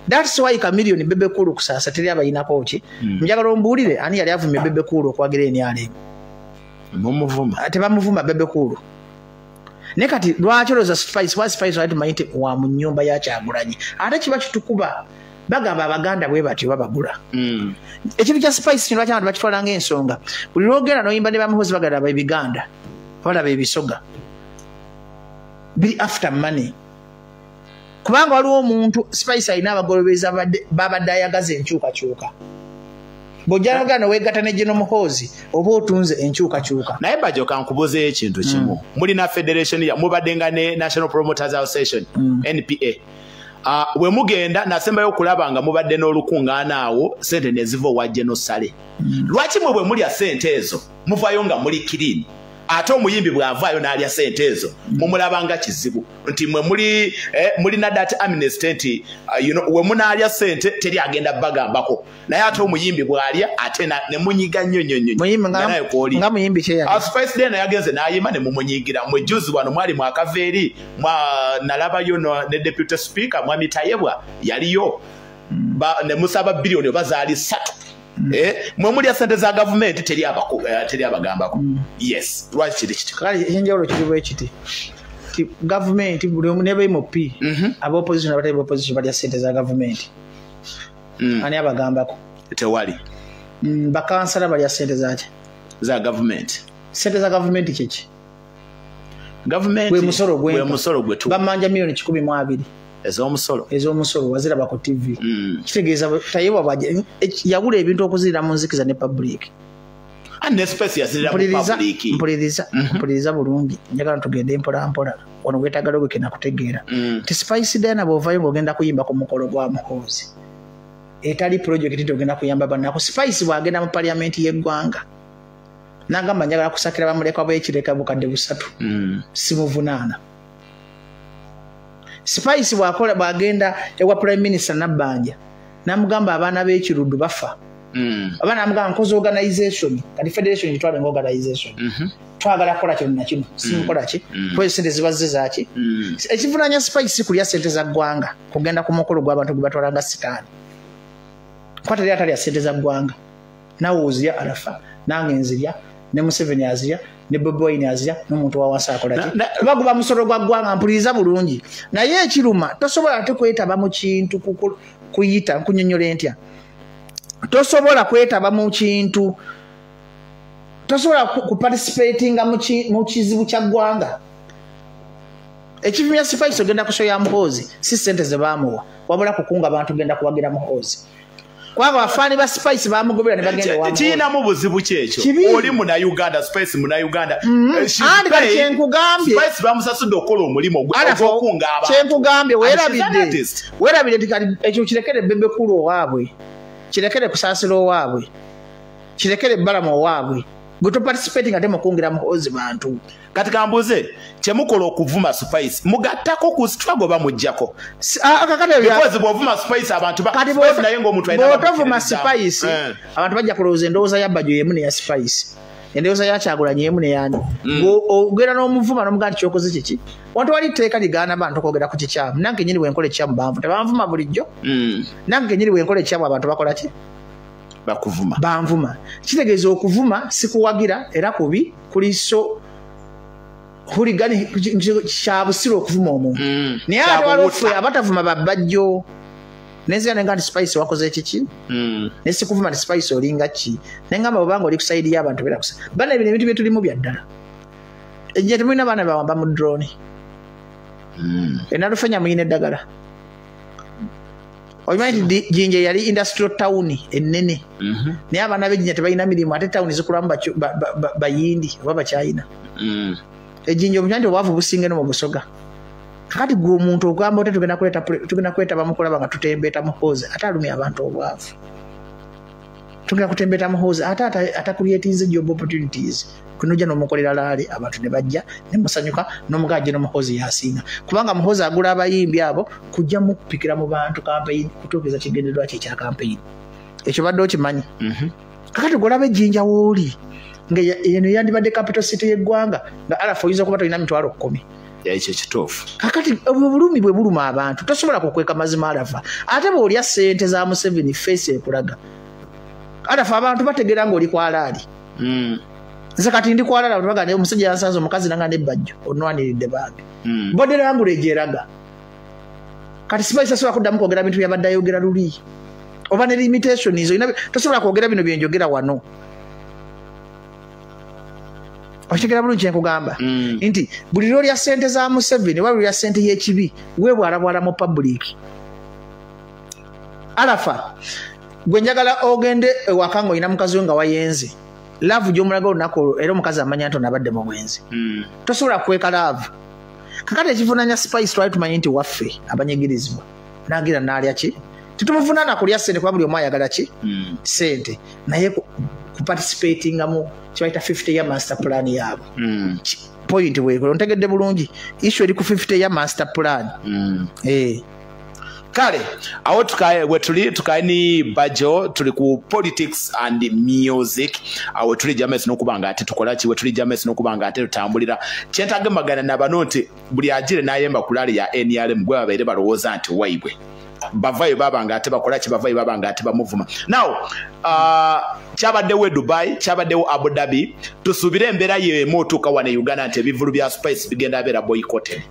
that's why Chameleone bebekulu kusasa teri abayinako ki njagala ombuulire ani yali avumye bebekulu okwagira enyale tebamuvuma bebekulu ne kati lwaki olowooza Spice wa Spice wali tumanyi wa mu nnyumba ya Kyagulanyi ate kiba kitukuba bagamba abaganda bwe batyo babagula ekintu kya Spice kino lwaki abantu bakitwala ng'ensonga buli lwogera n'oyimba ne bamuhozi bagala ab'ebiganda balaba ebisoga biri after money kubanga waliwo omuntu Spice alina abagolobezi babadde ayagaza enkyukakyuka bojjagana weegatta ne General Muhoozi oba otunze enkyukakyuka naye bajoka nkubuzeeyo ekintu kimu mulina federation ya mubaddenga ne National Promoters Association NPA we mugenda nasembayo okulaba nga mubadde n'olukungaana awo sente ne ziva owa General Sale lwaki mwe bwe mulya sente ezo muvayo nga muli clean ate omuyimbi bw'avaayo n'alya sente ezo mumulabanga kizibu nti mwe mulina that amnesty nti we munaalya sente teri agenda bagambako naye ate omuyimbi bw'alya ate ne munyiga nnyo nga muyimbi kyeyali Spice Dena yagenze n'ayima ne mumunyigira mwe juzi wano mwali mwakaveeri nalabayo ne deputy speaker mwami Tayebwa yaliyo ne musaba bilioni oba zaali 3 mwe mulya sente za government teri abagambako yes lwaki kiri kiti kale enjawulo kiri bwe kiti government buli omu nebe MOP aba opposition abatali opposition balya sente za government ani abagambako tewali bakansala balya sente za government sente za government kiki government gwe musolo gwe tu bamanja milioni 12 ezomusolo waziraba ku TV kitegeeza Tayebwa bwaje yagula ebintu okuzirira mu nzikiza ne public ane space yazirira mu public mpuliriza bulungi njagala tugende mpola wano wetagala gwe kena kutegeera ti Spice Dena bw'ovaayo ng'ogenda kuyimba ku mukolo gwa Muhoozi etali project nti ogenda kuyamba bannako Spice bw'agenda mu parliament y'eggwanga n'agamba njagala kusakira bamuleka bw'ekireka bukadde 3 simuvunaana Spice bwakola bwagenda ewa prime minister Nabbanja namugamba abaana b'ekiruddu bafa abaana amugamba nkoze organization kati federation yitwale ngo organization twagala kola kyonna kino simukola ki kwe sente zibaze zaki ekivunanya Spice kulya sente za ggwanga kugenda ku mukolo gw'abantu gwe batwalanga sitaani kwata lya tali ya sente za ggwanga nawe ozirya alafa nange nzirya ne Museveni azirya ne Bobiwine azirya n'omuntu wa wansi akola ki baguba musolo gwa ggwanga mpuliriza bulungi naye ekiruma tosobola ate kwetaba mu kintu kuyita nkunyonyola entya tosobola kwetaba mu kintu tosobola kuparticipatinga mu kizibu kya ggwanga. Ekivumya Spice ogenda kushoya Muhoozi si ssente ze baamuwa wabula kukunga abantu genda kubagira Muhoozi. Kwanga bafaani ba Spice baamugobera ne bagenda wa Muhoozi. Kiina mu buzibu kyekyo. Oli muna Uganda, Spice muna Uganda. Andi kati kyenkugambye. Spice bamusasudde okola omulimu ogw'okunga abantu. Kyenkugambye weerabidde kati ekyo kirekere Bebe Kulu owaabwe. Kirekere kusaasira owaabwe. Kirekere Balamu owaabwe. Guto participating ate mukungira Muhoozi bantu. Kati kambuze kyemukola okuvuma Spice mugattako ku struggle bamujjako. Because bw'ovuma Spice abantu Spice naye ng'omuntu ayina bw'otovuma Spice abantu bajja kulowooza endowooza ya Bajjo yemu neya Spice. Endowooza ya Kyagulanyi yemu neyani. Ogera n'omuvuma n'omugamba nti kyokoze kiki. Wantu wali tteeka ligaana abantu okwogera ku kikyamu. Nange nyini bwe nkola ekikyamu banvu tebanvuma bulijjo. Nange nyini bwe nkola ekikyamu abantu bakola ki? Bakuvuma. Banvuma. Kitegeeza okuvuma sikuwagira era kubi kuliso huligani kyabusiro okuvuma omuntu. Naye ate waliwo ffe abatavuma babajjo. Nenzira nenga nti Spice wakoze ekiki? Nesi kuvuma nti Spice olinga ki? Nengamba obanga oli ku side y'abantu bera kusa. Bana ebintu ebintu byetulimu bya ddala. Ejje temulina baana bawamba mu drone. Enalufanya muyina eddagala. Oyimanyi Jinja yali industrial town ennene. Naye abaana b'Ejinja tebalina mirimu ate town zikulamu bayindi oba bakyayina. Ejinja omujanti obwavu businge no mu Busoga. Kakati gwe omuntu ogamba ote tugenda kweta bamukulaba nga tutembeeta Muhoozi ate alumya abantu obwavu. Tugenda kutembeeta Muhoozi ate atakulyetiize job opportunities. Kunojja n'omukolera laali abantu ne bajja ne musanyuka n'omugajje n'Omuhoozi yasinga. Kubanga Muhoozi agula abayimbi abo kujja mu kupikira mu bantu campaign kutuukiriza kigendererwa kye kya campaign. Ekyo badde okimanyi. Kakati golaba Ejinja wooli. Eno yandibadde capital city y'eggwanga nga alafu oyinza okuba tolina mitwalo 10. Ekyo kituufu. Kakati obulumi bwe buluma abantu tosobola kukweka mazima alafa. Ate bw'olya ssente za Museveni face ekulaga. Alafu abantu bategeera ng'oli kwalaali. Nze kati ndi kwalala abantu bagamba omusajja yansanze omukazi nanga ne Bajjo onwaniridde bange. Body language eraga. Kati Spice asobola kuddamu kwogera bintu byabadde ayogera luli. Oba ne limitation izo tosobola kwogera bino byenjogera wano. Okitegeera bulungi kyenkugamba nti buli lwolya ssente za Museveni oba lwolya ssente y'ekibi weebwalabwala mu public. Alafa gwe njagala ogende ewaka ng'olina mukazi we nga wayenze. Love gy'omulaga olunaku era omukazi amanya nti onabadde mu bwenzi. Tosobola kweka love. Kakati ekivunaanya Spice twali tumanyi nti waffe abanyigirizibwa n'agira n'alya ki? Titumuvunaana kulya ssente kuba buli omu ayagala ki? Ssente. Naye kuparticipatinga mu kibayita 50 ya master plan yaabo. Point weekola ontegedde bulungi. Issue eri ku 50 ya master plan. Kale awo tukaye ni Bajjo tuli ku politics and music awo tuli James n'okubanga ate tukola ki we tuli James n'okubanga ate tutambulira kyentagemagana nabano nti buli ajire n'ayemba kulali ya NRM gwe babaire balowooza nti waibwe bavayo babanga ate bakola ki bavayo babanga ate bamuvuma. Now kyabaddewo Dubai kyabaddewo Abu Dhabi tusubire embeera y'emu otuuka wano Uganda nti ebivulu bya Spice bigenda abeera boycotted.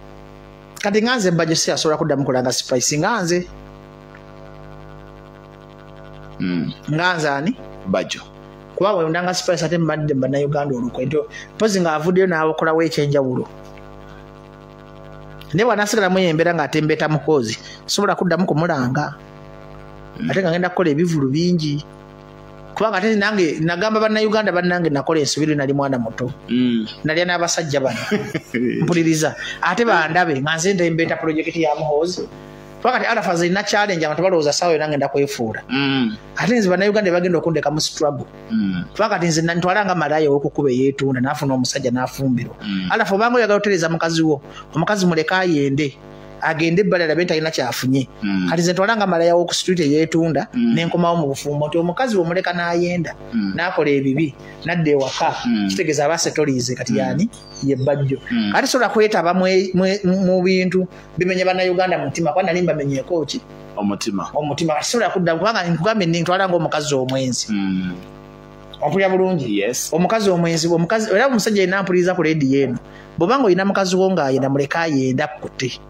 Kati nganze Bajjo si asobola kuddamu kulanga Spice nganze. Nganze ani? Bajjo. Kuba we ndanga Spice ate mbadde mbana Uganda olukwe nto pozi nga avuddeyo n'abakola ekyenjawulo. Ne wanasigala mu yembera ng'atembeeta Muhoozi sobola kuddamu kumulanga. Ate nga ngenda kukola ebivulu bingi. Kubanga ate nange nagamba bannayuganda bannange nakola ensubiri nali mwana muto. Nalya n'abasajja bano. Mpuliriza. Ate bandabe nga nze ndembeeta projekiti ya Muhoozi. Kubanga ate alafa zirina challenge abantu balowooza sawa nange ndakwefuula. Ate nze bannayuganda bagenda okundeka mu struggle. Kubanga ate nze nantwalanga malaaya w'okukuba eyeetunda n'afuna omusajja n'afumbirwa. Alafu obanga oyagala otereza mukazi wo omukazi muleka ayende. Agende ebbala labe talina kyafunye. Kati nze ntwalanga malaaya w'oku street eyeetunda n'enkomawo mu bufumbo nti omukazi bw'omuleka n'ayenda n'akola ebibi n'adda ewaka kitegeeza aba setolize kati yani ye Bajjo. Kati sobola kwetaba mu bintu bimenya bannayuganda mutima kuba nali mbamenyeeko ki omutima kati sobola kudda kubanga nkugambye ntwalanga omukazi omwenzi. Ompulira bulungi? Omukazi omwenzi era omusajja yenna ampuliriza ku leedi eno bw'obanga olina mukazi wo ng'ayenda muleka ayenda akkute.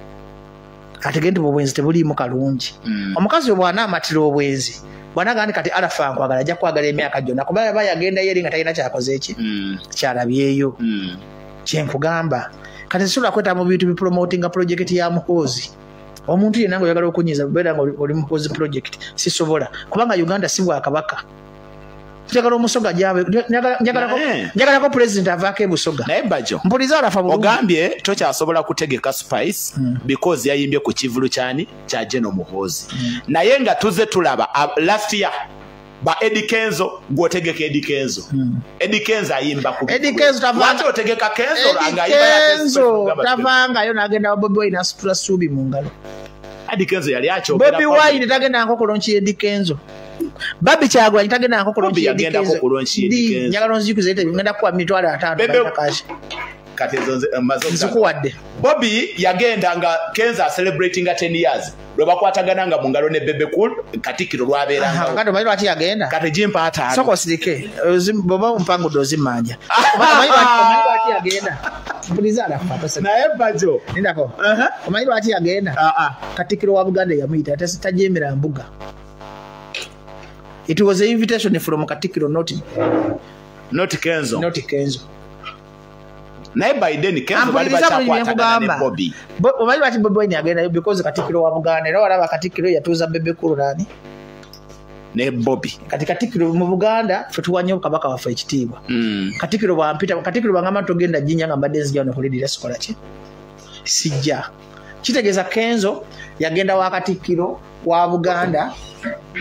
Ategende obwenzi tebuliimu kalungi. Omukazi bw'anaamatira obwenzi Wanagandi kati Arafa nkwagala ajja kwagala emyaka gyonna kuba yaba yagenda yeri nga talina kyakoze eki kyalabyeyo kyenkugamba kati sula kweta mu bintu bipromotinga project ya Muhoozi omuntu yenna ngo yagala okunyiza bera ngo oli Muhoozi project sisobola kubanga Uganda si bwa kabaka njagala omusoga gyawe njagala ko president avaako ebusoga naye Bajjo mpuliza Arafa ogambye tokyasobola kutegeka Spice because yayimbye ku kivulu kyani kya General Muhoozi naye nga tuze tulaba last year ba Eddie Kenzo gwotegeka Eddie Kenzo Eddie Kenzo ayimba ku Eddie Kenzo tavanga otegeka Kenzo angayimba ya Kenzo tavanga yo nagenda Bobiwine asitula subi mu ngalo Eddie Kenzo yali akyogera Bobiwine tagenda nko kulonchi Eddie Kenzo Babi Kyagulanyi tagenda nko kulonchi Eddie Kenzo njagala nzikuze ite ngenda kwa mitwala 5 bakashi kati mazo zikuwadde Bobby yagenda nga Kenzo celebrating 10 years lwe bakwatagana nga mu ngalo ne Bebe Cool Katikiro lwabeeranga kati omanyi lwaki yagenda kati jimpa ataano soko sirike boba mpango dozimanja omanyi lwaki yagenda mpuliza Arafa naye Bajjo ndako omanyi lwaki yagenda Katikiro wa Buganda yamuyita tajemera mbuga. It was an invitation from Katikiro, not Kenzo. Not Kenzo. Naye by then Kenzo bali bachakwatagana ne Bobby. Omanyi lwaki Bobiwine agenda because Katikiro wa Buganda era walaba Katikiro yatuuza Bebe Cool nani ne Bobby. Kati Katikiro mu Buganda fe tuwanyo kabaka wafe ekitiibwa. Katikiro bampita Katikiro bangama togenda jinya nga mbadde nzija no kulidira sikola ki. Sijja. Kitegeeza Kenzo yagenda wa Katikiro wa Buganda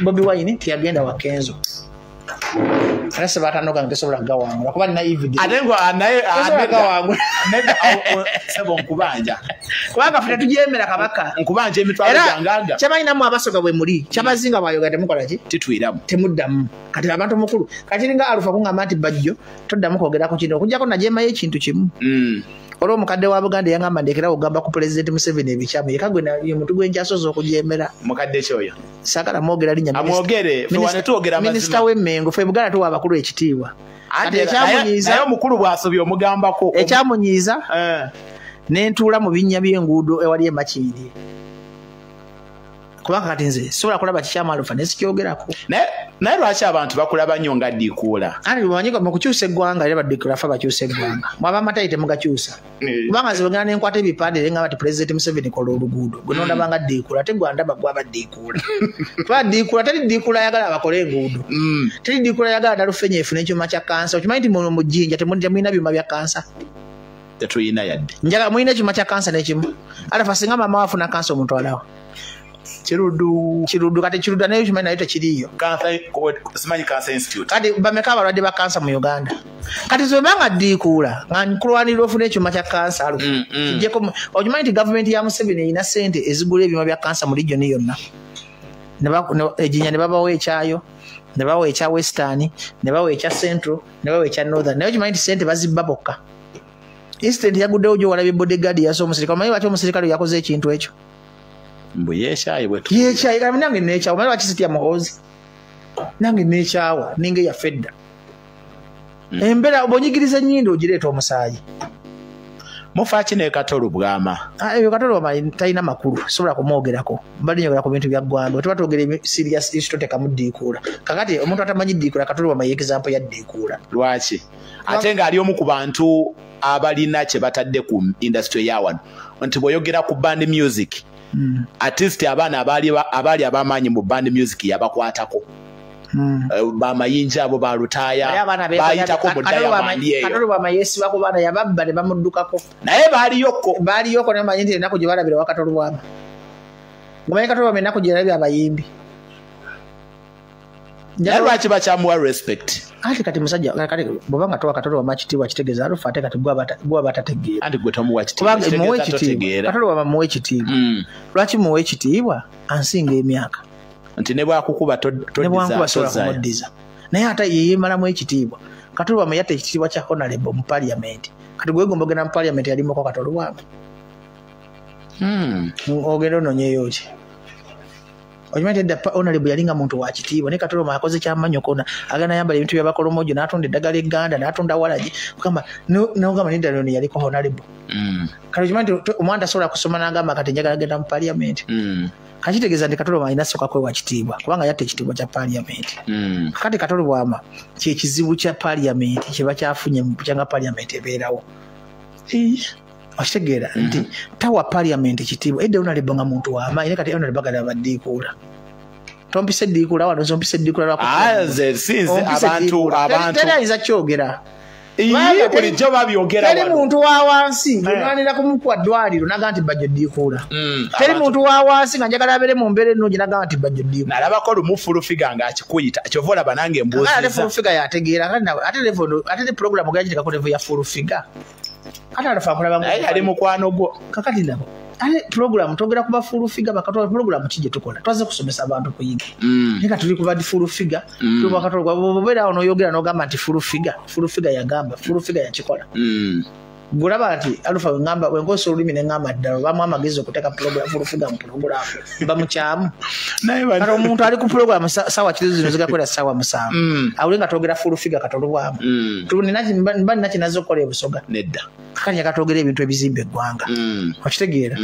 Bobiwine tiyagenda wa Kenzo. Arasa batanoga ngesobola gawangula kuba nina evidence atengo anaye gawangula nega sebo nkubanja kubanga funa tujemera kabaka nkubanja emitwalo jangaga kyabayina mu abasoga bwe muri kyabazinga bayoga temukola ki titwiramu temuddamu kati abantu mukulu kati linga Alpha kungamba nti Bajjo toddamu kwogera ku kino okujjako najema y'ekintu kimu olwo mukadde wa Buganda yangamba ndekera ogamba ku President Museveni ebikyamu yekagwe na muntu gwenjasozo okujemera mukadde kyoyo sakala mwogera linya amwogere fwana tuogera mazima Minister w'Emmengo fe Buganda tuwa abakulu ekitiibwa ate ekyamunyiza naye omukulu bwasobye omugambako ekyamunyiza n'entuula mu binnya by'enguudo ewali emakindi kubanga kati nze sobola kulaba kikyama Alpha nesikyogerako naye lwaki abantu bakulaba nnyo nga ddiikuula ani bamanyiko mu kukyusa eggwanga era baddiikuula fa bakyusa eggwanga mwaba amatayi temugakyusa kubanga nze bwegana nenkwata ebipande era nga bati President Museveni kola oluguudo gwe nondabanga ddiikuula ate gwandaba gwaba ddiikuula kuba ddiikuula teri ddiikuula ayagala bakole enguudo teri ddiikuula ayagala dalufenye efune ekyuma kya kansa okimanyi nti mu jjinja temulina byuma bya kansa tetuyina yadde njagala mulina ekyuma kya kansa n'ekimu Alpha singa mama wafuna kansa omuntu alawa Chirudu kati chirudu nayo chimana nayo tekiriyo simanyi Cancer Institute kati bameka abalwadde ba kansa mu Uganda kati zobanga ddiikuula nga nkulwanira ofuna ekyuma kya kansa alu kijjeko okimanyi nti government ya Museveni erina ssente ezigula ebyuma bya kansa mu region yonna ejinya ne babawo ekyayo ne babawo ekya Western ne babawo ekya Central ne babawo ekya Northern nayo okimanyi nti ssente bazibba bokka instant yaguddewo gyo walabye bodyguard yaso omusirikale omanyi lwaki omusirikale yakoze ekintu ekyo mbu yeshayi bwetu yeshayi kama nange necha omala wakisitya Muhoozi nange nechawa ninge ya fedda embera obonyigiriza nyindo ogireeta omusaayi mufa kine katolu bwama ebyo katolu bama tayina makulu sobola kumwogerako mbali nyogera ku bintu bya ggwanga tuba twogera serious issue toteka mu ddiikuula kakati omuntu atamanyi ddiikuula katolu bama example ya ddiikuula lwaki ate nga ali omu ku bantu abalina kye batadde ku industry ya wano nti bw'oyogera ku band music artist abaana abali abamanyi mu band music yabakwatako bamayinja abo balutaya bayitako mudaya mandi eyo katolo bamayesi bako bana yababba ne bamuddukako naye baliyoko ne mayinja enako gye balabira wakatolo bwama ngomanyi katolo bame enako gye balabira abayimbi naye lwaki bakyamuwa respect ate kati musajja kati bobanga towa katolo bamachitiibwa kitegeeza Alpha ate kati gwa batategeera andi gwe tomuwa kitegeeza katolo bamamuwa ekitiibwa lwaki muwa ekitiibwa ansinga emyaka nti ne bwakukuba toddiza naye ate yeyemalamu ekitiibwa katolo bama yatta ekitiibwa kya honorable mu parliament kati gwegomba ogenda mu parliament yalimuko katolo bwama ogenda ononyeeyo ki Ojimante da honorable yalinga muntu wa kitiibwa ne Katolo makoze kyamanyo kona agana yambala ebintu by'abakolomojo n'atonda eddagala egganda n'atonda walagi kugamba n'ogamba n'eddala yaliko honorable. Kale ojimante omwana tasobola kusoma n'agamba kati njagala agenda mu parliament. Kachitegeeza ndi Katolo alina soka kwe wa kitiibwa kubanga yatte ekitiibwa kya parliament. Kati Katolo bwama kye kizibu kya parliament kiba kyafunye mu kyanga parliament ebeerawo. Ashtegera nti tawa parliament kitiibwa edde honorable nga muntu wa amaanyi kati honorable bagala baddiikuula. Tompise ddiikuula wano zompise ddiikuula lwako. Sinze abantu teri ayinza kyogera. Bulijjo babyogera teri muntu wa wansi ng'anira kumukwa ddwaliro naga nti bajjo ddiikuula. Teri muntu wa wansi nga njagala abeere mu mbeera ennungi naga nti bajjo ddiikuula. Nalabako lumu fulufiga ng'akikuyita kyova olaba nange mbuuziza. Ate fulufiga yategeera ate ne programu gagitekako level ya fulufiga. Ate alafa ali mukwano gwo kakati nabo ale program togera kuba full figure bakatola program kije tukola twaze kusomesa abantu kuyiga nika tuli kuba di full figure tuba bakatola bobera ono yogera no gamba nti full figure yagamba full figure yakikola gulaba ati alufa ngamba wengoso ulimi ne ngamba ddalo bamu amagezi okuteka program full figure mu program bamukyamu naye bano omuntu ali ku program sawa kizizo zinoziga kwera sawa musamba awulenga togera full figure katolwamu tuni naki nazo kola ebusoga nedda kakanya katogera ebintu ebizimbe eggwanga okitegeera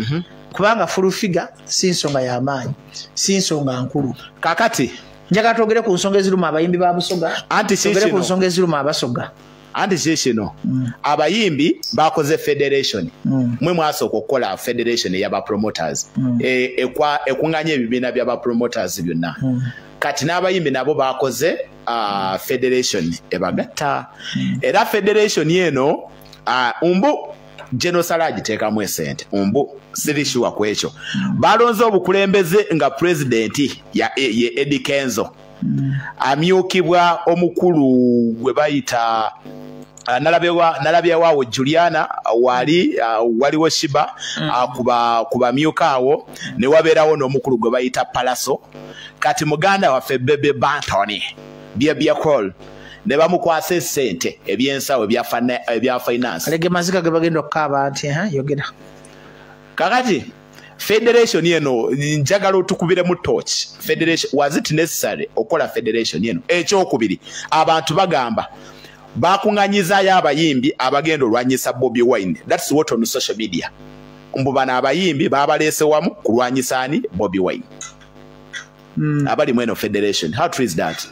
kubanga full figure si nsonga y'amaanyi si nsonga nkulu kakati njaga togere ku nsonga eziruma abayimbi ba busoga anti togere ku nsonga eziruma abasoga anti kino abayimbi bakoze federation mwe mwasooka okukola federation y'aba promoters ekunganya ebibiina by'aba promoters byonna kati n'abayimbi nabo bakoze federation ebagatta era federation yeno umbu genocide agiteekamu esente umbu sirishuwa ku ekyo balonze obukulembeze nga president ye Eddie Kenzo amyukibwa omukulu gwe bayita nalabyewawo Juliana waliwo Shiba kuba myuka awo ne wabeerawo n'omukulu gwe bayita Palaso kati muganda waffe Bebe Bantoni bye call ne bamukwasa essente ebyensawo ebya finance alege mazika ge bagenda okukaba ati yogera kakati federation yeno njagala otukubire mu torch federation was it necessary okola federation yeno ekyokubiri abantu bagamba bakunganyizayo abayimbi abagenda olwanyisa Bobiwine that's what on social media mbubana abayimbi babalese wamu kulwanyisani Bobiwine abali mweno federation how true is that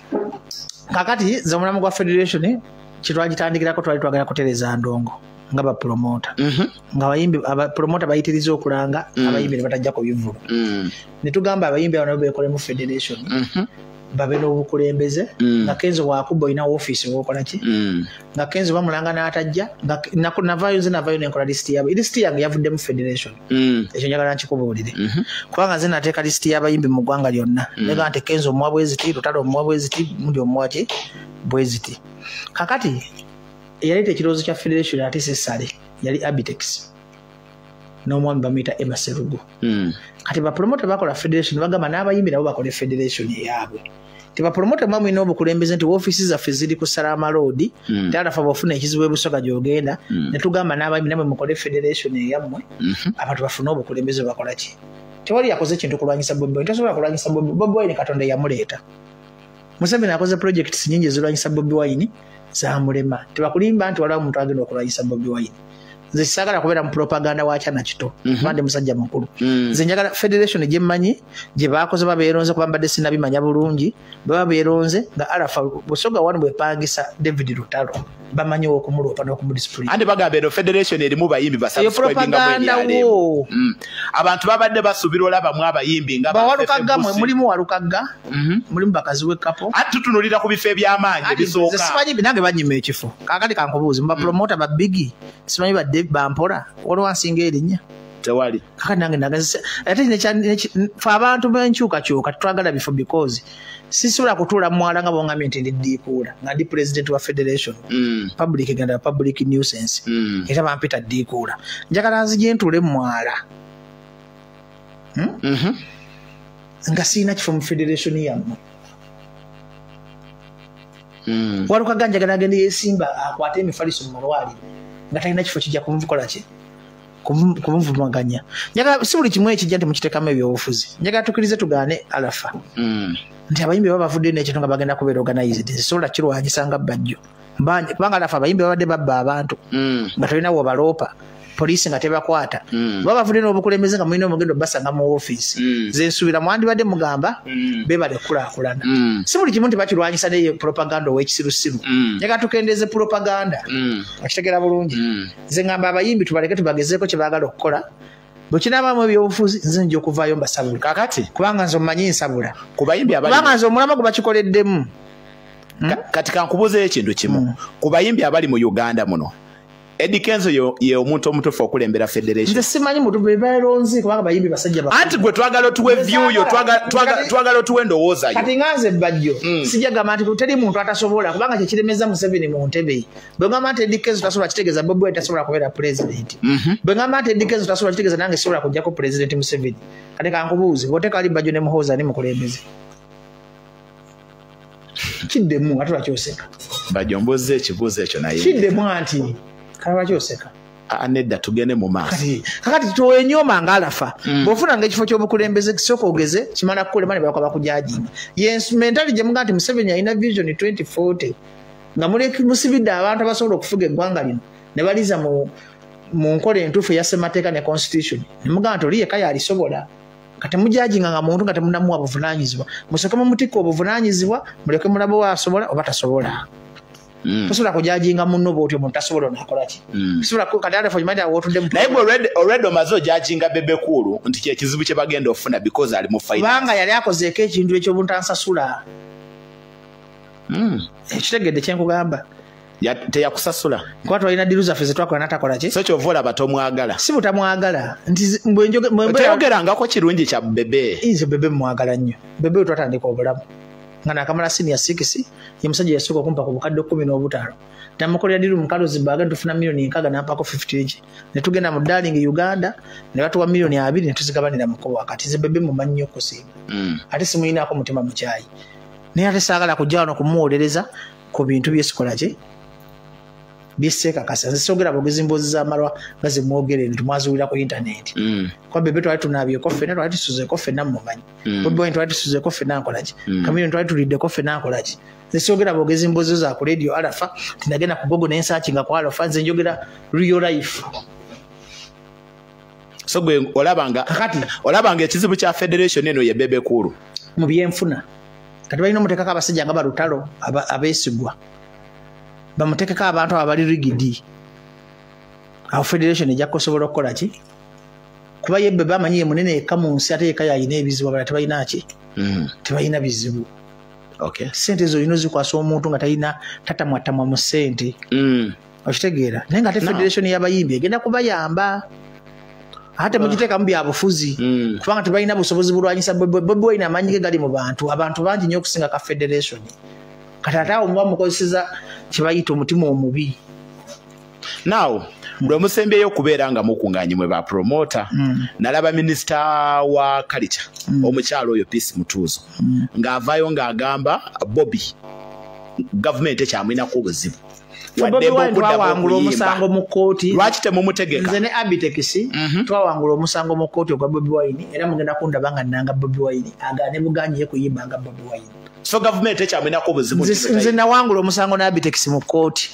kakati zamulamu gwa federation kitwagitandikirako twali twagala kutereza ndongo nga ba promoter nga abayimbi aba promoter bayitiriza okulanga abayimbi ne batajja ko bivulu ne tugamba abayimbi abano bekole mu federation babe n'obukulembeze nga Kenzo wakubo ina office wokola ki nga Kenzo bamulanga n'atajja nga navayo nenkola list yange yavudde mu federation ekyo njagala nkikubuulire kubanga nze nateeka list y'abayimbi mu ggwanga lyonna nega nti Kenzo omwa bweziti Lutalo omwa bweziti muli omwaki bweziti kakati eyaleeta ekirowoozo kya federation ate sesale yali Abitex n'omwami bamuyita Emma Serugo kati bapromoter bakola federation bagamba n'abayimbi nabo bakole federation yaabwe tibapromoter mwamu ina obukulembeze nti offices zaffe ziri ku Salama Road tarafa bafuna ekizibu ebusoga gyogenda ne tugamba n'abayimbi namwe mukole federation yammwe abantu bafuna obukulembeze bakola ki tewali yakoze kintu kulwanyisa Bobiwine tasobola kulwanyisa Bobiwine Katonda yamuleeta Museveni akoze projects nyingi ezirwanyisa Bobiwine zamulema tebakulimba nti waliwo omuntu agenda okulwanyisa Bobiwine nze sagala kubeera mu propaganda wa kyana kito bande musajja mukulu nze njagala federation gye mmanyi gye baakoze babeeronze kuba mbadde sinabimanya bulungi baba beeronze nga Arafa Busoga wanu bwepangisa David Lutalo bamanyi okumuloopa n'okumudiscipline andi bagamba eno federation erimu bayimbi basubscribinga mwenyaleemu abantu babadde basubira olabamu abayimbi nga bawalukaga mwe mulimu walukagga mulimu bakazi w'ekapo ati tutunulira ku bifo eby'amaanyi ebisooka simanyi binange banyima ekifo kakati kankubuuzi mba promoter ba bigi simanyi badde bampola waliwo ansinga erinnya tewali kakati nange nagazise ate fe abantu b'enkyukakyuka twagala bifo because sisobola kutuula mwala nga bongambye nti ndiddiikuula nga ndi president wa federation public genda public nuisance era bampita ddiikuula njagala nzije ntuule mwala nga siina kifo mu federation yammwe walukaga njagala agende yesimba akwate emifaliso mu malwaliro nga talina kifo kijja kumukola ki kumuvumaganya njaga si buli kimwe ekijja temukitekamu ebyobufuzi njaga tukirize tugaane alafa nti abayimbi babavudde n'ekintu nga bagenda kubeera organized sobola kirwanyisa nga bajjo kubanga alafa abayimbi babadde babba abantu nga tolina wobaloopa poliisi nga tebakwata babavudde n'obukulembeze nga mulina omugendo basanga mu ofiisi zensuubira mwandibadde mugamba bebale kulaakulana si buli kimu tibakirwanyisa naye propaganda ow'ekisirusiru njaga tukendeeze propaganda akitegeera bulungi nze ngamba abayimbi tubaleke tubagezeeko kye baagala okukola bwekinaabamu ebyobufuzi nze nja okuvaayo mbasabula kakati kubanga nze omanyi nsabula kubanga nze omulama gwe bakikoleddemu kati kankubuzeeyo ekintu kimu ku bayimbi abali mu Uganda muno Eddie Kenzo ye omuntu omutuufu okulembera federation. Nze simanyi mutu bebalonzi kubanga bayimbi basajja ba. Anti gwe twagala otuwe view yo twagala otuwe ndowooza yo. Kati nganze bajjo sijja gamba nti teri muntu atasobola kubanga kye kiremeza Museveni mu ntebe. Bwe ngamba nti Eddie Kenzo tasobola kitegeeza Bobi Wine tasobola kubeera president. Bwe ngamba nti Eddie Kenzo tasobola kitegeeza nange sobola kujja ko president Museveni. Kati kankubuuze bote kali bajjo ne muhoza ni mukulembeze. Kiddemu atula kyoseka. Bajjo mboze ekibuuzo ekyo naye. Kiddemu anti kaba kyoseka. Nedda tugende mu maaso. Kakati towenyoma ngalafa. Bofuna ng'ekifo ky'obukulembeze kisooka ogeze kimala kukolema ne bakoba kujaji. Yes mentally gye muga nti Museveni alina vision 2040. Nga muleki musibidde abantu abasobola okufuga eggwanga lino ne baliza mu nkola entuufu ya ssemateeka ne constitution. Ne muga nti oli yekka yalisobola. Kati mujajinga nga muntu nga temunamuwa buvunaanyizibwa. Musooke mumutikka obuvunaanyizibwa muleke mulabo wasobola oba tasobola. Tosobola kujajinga munno bw'otyo omuntu tasobola nakola ki. Tosobola kati ate fanyuma wotudde naye gwe already omaze ojajinga bebe kulu nti kye kizibu kye bagenda ofuna because ali mu finance. Kubanga yali akozeeko ekintu eky'obuntu ansasula. Ekitegedde kye nkugamba. Teyakusasula. Kwa twalina diru zaffe ze twakola natakola ki? So ky'ovola batomwagala. Si butamwagala. Nti teyogerangako kirungi kya bebe. Nze bebe mwagala nnyo. Bebe twatandika obulamu. Ngana kamala senior 6 ye musajja yasooka kumpa ku bukadde 15. Tamukolera diru mukalo zibaga tufuna milioni nkaga nampako 50 eji. Ne tugenda mu Darling Uganda ne batuwa milioni 2 ne tuzigabanira mukobo wakati ze bebe mu mannyo kusinga. Ate simuyina ko mutima muchayi. Ne ate saagala kujja no kumuwolereza ku bintu byesikola ki? Biseka kasa zisogera bogezi mbozi za marwa ngaze mwogere ntumwazuulira ku internet. Kwa bebe twali tunabye kofe ne twali tusuze kofe namumanyi. Bobi Wine twali tusuze kofe nakola ki? Kamiliyoni twali tulidde kofe nakola ki? Zisogera bogezi mbozi za ku radio Alpha tinagenda ku Google ne searchinga ku Alpha nze njogera real life. So gwe olabanga ekizibu kya federation eno ye bebe kulu mu byenfuna. Kati balina omuteekako abasajja nga balutalo abeesigwa. Bamutekeka abantu abali rigidi. Awo federation ejja kusobola okukola ki? Kuba yebbe bamanyi munene eka mu nsi ate eka yayina ebizibu abala tebalina ki? Tebalina bizibu. Okay. Sente zo yino zikwasa omuntu nga talina tatamwatamwa mu ssente. Okitegeera. Naye nga ate federation y'abayimbi egenda kubayamba. Ate mugiteeka mu byabufuzi. Kubanga tebalina busobozi bulwanyisa Bobi Wine amanyi ge gali mu bantu. Abantu bangi nnyo okusinga ka federation. Kati ate awo muba mukozeseza kibayita omutima omubi. Now, bwe musembeyo okubeera nga mukunganye mwe ba promoter, nalaba minister wa culture, omukyalo oyo Peace Mutuuzo, ng'avaayo ng'agamba Bobi government ekyamwinako obuzibu. Bobi Wine twawangula omusango mu kkooti. Lwaki temumutegeka? Nze ne Abitekisi twawangula omusango mu kkooti ogwa Bobi Wine era mugenda kundaba nga nnanga Bobi Wine agaane buganye kuyimba nga Bobi Wine. So government ekyamwinako obuzibu. Nze nawangula omusango ne Abitekisi mu kkooti.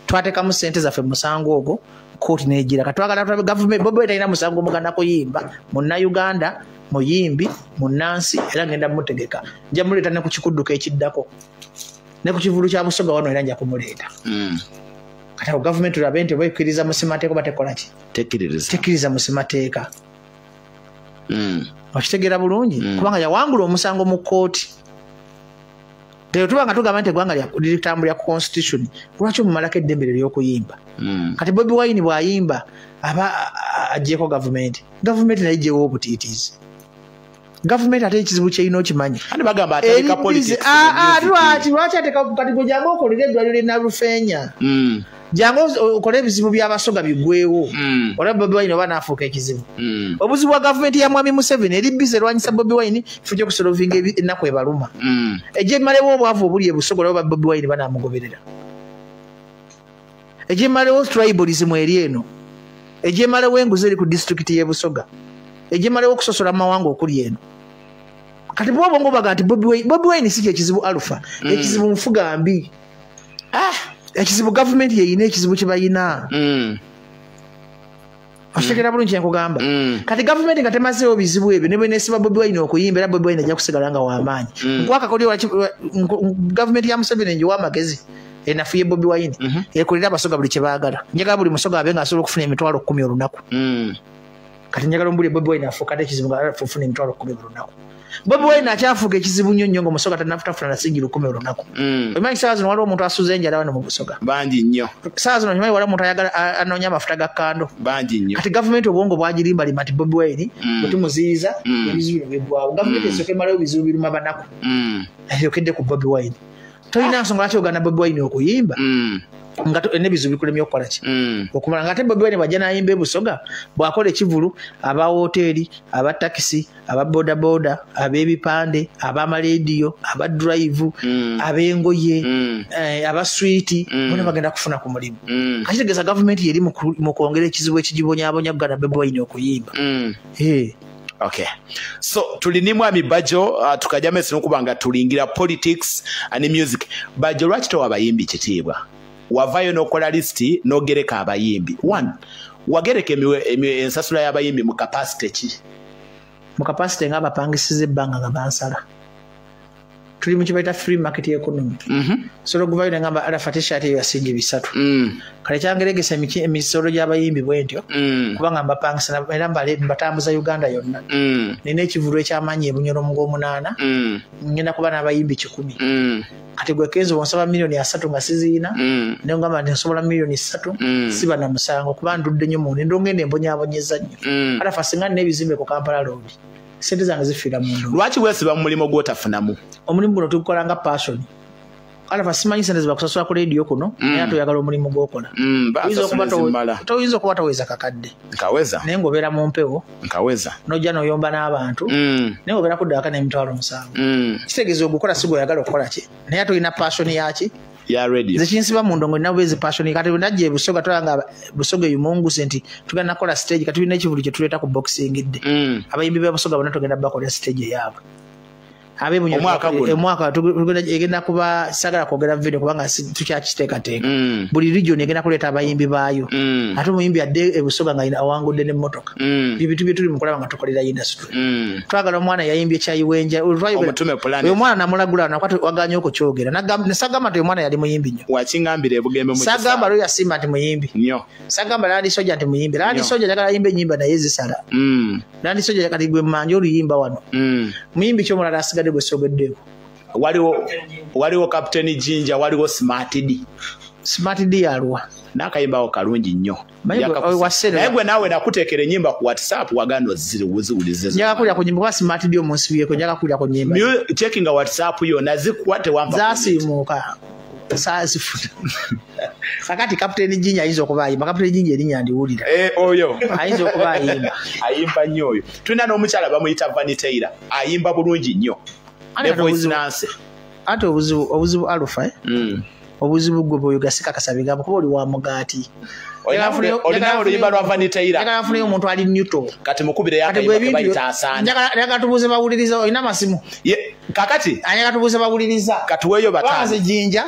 Twatekamu ssente zaffe mu musango ogwo kkooti n'egira. Katwagala government Bobi Wine talina musango muganda kuyimba Munnayuganda, muyimbi, munnansi era ngenda mutegeka. Nja muleeta ne ku kikudduka ekiddako. Ne ku kivulu kya Busoga wano era nja kumuleeta. Kati awo government olabe nti bwekkiriza mu ssemateeka oba tekola ki? Tekkiriza mu ssemateeka. Okitegeera bulungi? Kubanga yawangula omusango mu kkooti. Tuba nga tugamba nti eggwanga litambulira ku constitution. Lwaki omumalako eddembe ly'okuyimba? Kati Bobi Wine bw'ayimba aba aggyeko government. Government nayo gyewo obutiitiizi. Government ate ekizibu kyeyina okimanyi. Ani bagamba ataleka politics. Lwaki ateka kati gwe jangu okolera eddwaliro ly'e Nalufeenya. Jangu okole ebizibu by'abasoga biggwewo. Olaba Bobi Wine oba n'afuuka ekizibu. Obuzibu bwa gavumenti ya Mwami Museveni eri bize erwanyisa Bobi Wine kifo ky'okusolovinga ennaku ebaluma. Egyemmalewo obwavu obuli ebusogola oba Bobi Wine banaamugoberera. Egyemmalewo tribalism eri eno. ejemale wenguze eri ku district ye Busoga ejemale okusosola mawanga okuli eno kati bwo ngo baga nti Bobiwine si ekizibu alpha ekizibu mfuga mbi ekizibu government ye ine ekizibu kibayina ashekera bulungi yakugamba kati government ngatemazeewo bizibu ebyo nebwe nesiba Bobiwine okuyimba era Bobiwine ajja kusigala nga w'amaanyi nkwaka koli government ya Museveni nje w'amagezi enafuye Bobiwine ekolera abasoga buli kyebaagala njagala buli musoga abe nga asobola okufuna emitwalo 10 olunaku kati njagala mbuli Bobiwine afukade ekizibu nga afuna emitwalo 10 olunaku Bobiwine akyafuga ekizibu nnyo nnyo ng'omusoga tannafuna na singi 10 olunaku omanyi saawa zino waliwo omuntu asuuza enjala wano mu Busoga bangi nnyo saawa zino omanyi waliwo omuntu ayagala anoonya amafuta ga kando bangi nnyo kati gavumenti obwongo bwagirimbalima nti Bobiwine bwetumuziyiza ebizibu bigwawo gavumenti esooka emalawo ebizibu biruma banaku eyokedde ku Bobiwine tolina nsonga lwaki ogana Bobiwine okuyimba nga n'ebizibu bikulemye okukola ki okumala nga ate Bobiwine bw'ajja n'ayimba e Busoga bw'akola ekivulu aba hoteeri aba takisi aba bodaboda ab'ebipande ab'amalediyo aba drive ab'engoye aba switi bonna bagenda kufuna ku mulimu kakitegeeza gavumenti yeri mu kwongera ekizibu ekigibonyaabonya kugana Bobiwine okuyimba Okay. So tulinimu amibajo tukaja mesi nokubanga tulingira politics and music. Bajo lwaki to abayimbi kitiibwa. Wavayo nokola listi nogereka abayimbi. 1. Wagereke ensasula y'abayimbi mu capacity ki? Mu capacity nga bapangisize ebbanga nga bansala. Tuli mu kibaita free market economy. So loguvayo ngamba alafatisha ate yasingi bisatu. Kale kyangeregesa emisolo gy'abayimbi bwentyo kubanga mbapangisa era mbatambuza Uganda yonna. Nina ekivulu ekyamanyi ebunyoro mu ng'omunaana ngenda kuba n'abayimbi 10. Kati gwe kenzo bonsaba milioni 3 nga siziina ne ngamba nsobola milioni 3 siba na musango kuba ndudde nnyo mu ndo ngende mbonyaabonyeza nnyo. Alafa singa n'ebizimbe ku Kampala Road. Sente zange zifira mundu. Lwaki wesiba mu mulimo gw'otafunamu? Omulimu guno tugukola nga passion. Alafa simanyi sente zibakusasula ku radio kuno naye atoyagala omulimu gw'okola. Toyinza okuba toweza kakadde. Nkaweza. Naye ng'obeera mu mpewo. Nkaweza. N'ojja n'oyomba n'abantu. Naye ng'obeera kuddaka n'emitwalo 7. Kitegeeza ogukola si gw'oyagala okukola ki. Naye atolina passion yaki. Ya radio. Zekinsiba mu ndongo nabo ezi passion kati najje e Busoga twanga Busoga yumungu senti tugenda nakola stage kati tulina ekivulu kye tuleta ku boxing idde abayimbi ba Busoga bonna tugenda bakola stage yaabwe abe bunyo omwaka tugenda egenda kuba sagala kwogera video kubanga tukyakiteekateeka buli region egenda kuleta abayimbi baayo ate omuyimbi adde e Busoga nga awangudde n'emmotoka bibitu bye tuli mukolaba nga tukolera industry twagala omwana yayimbye kyayiwenja oyo mwana namulagula nakwati waganye okukyogera nasagamba nti omwana yali muyimbi nnyo wakingambira ebugembe mu sagamba lwe yasimba nti muyimbi nnyo sagamba Landi Soja nti muyimbi Landi Soja njagala yimbe ennyimba naye zisala Landi Soja kati gwe mmanje oluyimba wano muyimbi kyomulala asigadde gwe sogeddeko waliwo Captain Jinja waliwo Smart D yalwa nakayimbawo kalungi nnyo naye gwe naawe nakuteekera ennyimba ku WhatsApp wagano ziwulize njaga kulya ku nyimba kwa Smart D omunsi biyeko njaga kulya ku nyimba checking WhatsApp yo nazikuwa tewampa zasimuka saasifuta kakati Captain Jinja ayinza okuba ayimba Captain Jinja erinnya ndiwulira oyo ayinza okuba ayimba nnyo oyo tulina n'omukyala bamuyita Vaniteira ayimba bulungi nnyo ate obuzibu alufa obuzibu gwe bwoyo gasika kasabigambo kuba oli wa mugaati olina oluyimba lwa Vaniteira njagala nfuneyo omuntu ali neutral kati mukubire yakayimba bayita asaana njagala tubuuze bawuliriza olina masimu kakati njagala tubuuze bawuliriza katuweeyo batazi Jinja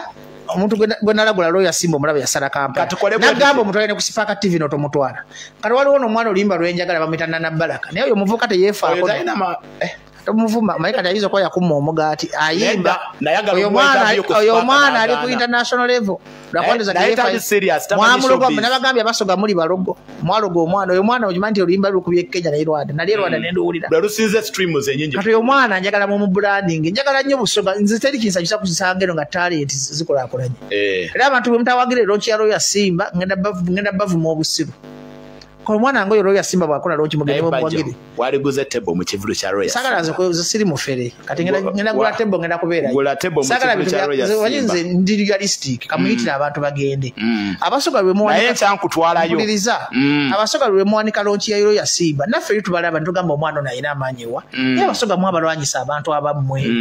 omuntu gwe nalagula lwo yasimba omulaba yasala Kampala nagamba omuntu alina kusifaaka TV n'otomutwala kati waliwo n'omwana oluyimba lwenjagala bamuyita Nanabalaka naye oyo omuvubuka teyeefaako tomuvuma maika tayizo kwa yakuma omugaati ayimba oyo omwana ali ku international level nakwanza mwamulogo nabagambye abasoga muri balogo mwalogo omwana oyo mwana ojimanyi nti oluyimba lukubye Kenya naye Rwanda nali Rwanda nenduwulira lusinze streams enyingi kati oyo mwana njagala mu branding njagala nnyo Busoga nze teri kinsanyusa kusangero nga talent zikolakolanye era abantu bwe mutawagire lonchi ya Royal Simba ngenda bavuma obusiru ko mwana ngoyo Royal Simba bwakola lonchi mugende mwagire wali guze table mu kivulu kya Royal sagala zo siri mufere kati ngenda gula table ngenda kubeera gula table mu kivulu kya Royal Simba wanyinze ndi realistic kamuyitira abantu bagende abasoga lwe mwana naye kyankutwalayo abasoga lwe mwana kalonchi ya Royal Simba naffe yutubalaba ntugamba omwana na ina amanyiwa ye abasoga mu abalwanyisa abantu abamwe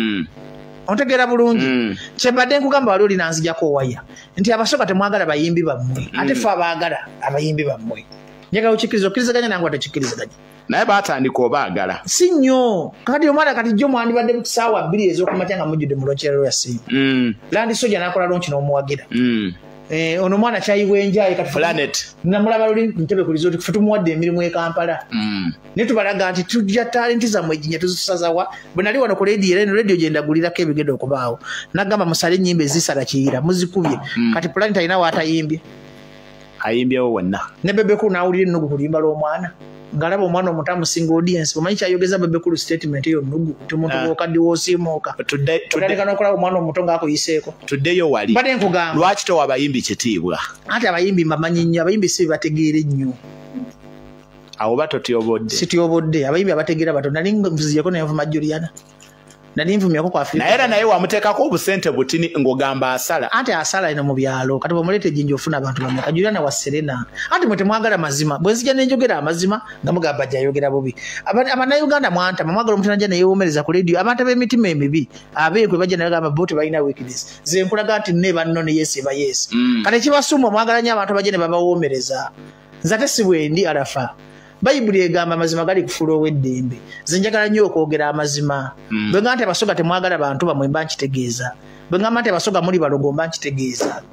ontegera bulungi kyembadde nkugamba wali olinanzijako waya nti abasoga temwagala bayimbi bammwe ate fe abaagala abayimbi bammwe njagala okkirizaganya nange atekikirizaganya naye batandika obaagala si nnyo kati omwana kati jjo mwandibadde ku ssaawa 2 ez'okumakya nga mujjudde mu lokyero lwa simu landi soja n'akola lonki n'omuwagira ono mwana kyayiwa enjayi planet namulaba luli ntebe ku resort ffe tumuwadde emirimu e Kampala naye tubalaga nti tujja talenti zammwe ejjinya tuzisazawa bwe nali wano ku rediyo era eno rediyo gye ndagulirako ebigenda okubaawo nagamba musale ennyimba ezisala kiyira muzikubye kati planet alina waatayimbye ayimbyewo wonna ne Bebekulu n'awulira ennugu ku luyimba lw'omwana ngalaba omwana omuto amusinga audience omanyi kyayogeza Bebekulu statement eyo nnugu ti omuntu bw'okaddi w'osiimuuka otandika n'okulaba omwana omuto ng'akuyiseeko tuddeyo wali badde nkugamba lwaki towa abayimbi kitiibwa ate abayimbi mbamanyi nnyo abayimbi si bebategeera ennyo awo batotyobodde sityobodde abayimbi abategeera bato nali nvuziyeko nenvuma Juliana nali nvumyako ku Afrika naye era naye wamuteekako obusente butini ng'ogamba asala ate asala eno mu byalo kati bwemuleeta ejjinja ofuna abantu bameka Juliana wa Serena ate mwe temwagala mazima bwe nzija nenjogera amazima nga mugamba jayogera bubi abannayuganda mwantama mwagala omuntu najja neyewomereza ku rediyo abantu ab'emitima emibi abeekwe bajja nayogamba bo tebalina weakness ze nkulaga nti ne banno ne yeesiba yeesi kati ekibasumba mwagala nnyo abantu bajja ne babawomereza nze ate si bwendi alafa Bayibuli egamba amazima gali kufuula ow'eddembe nze njagala nnyo okwogera amazima bwe ngamba nti abasoga temwagala bantu bamwe mba nkitegeeza bwe ngamba nti abasoga muli balogo mba nkitegeeza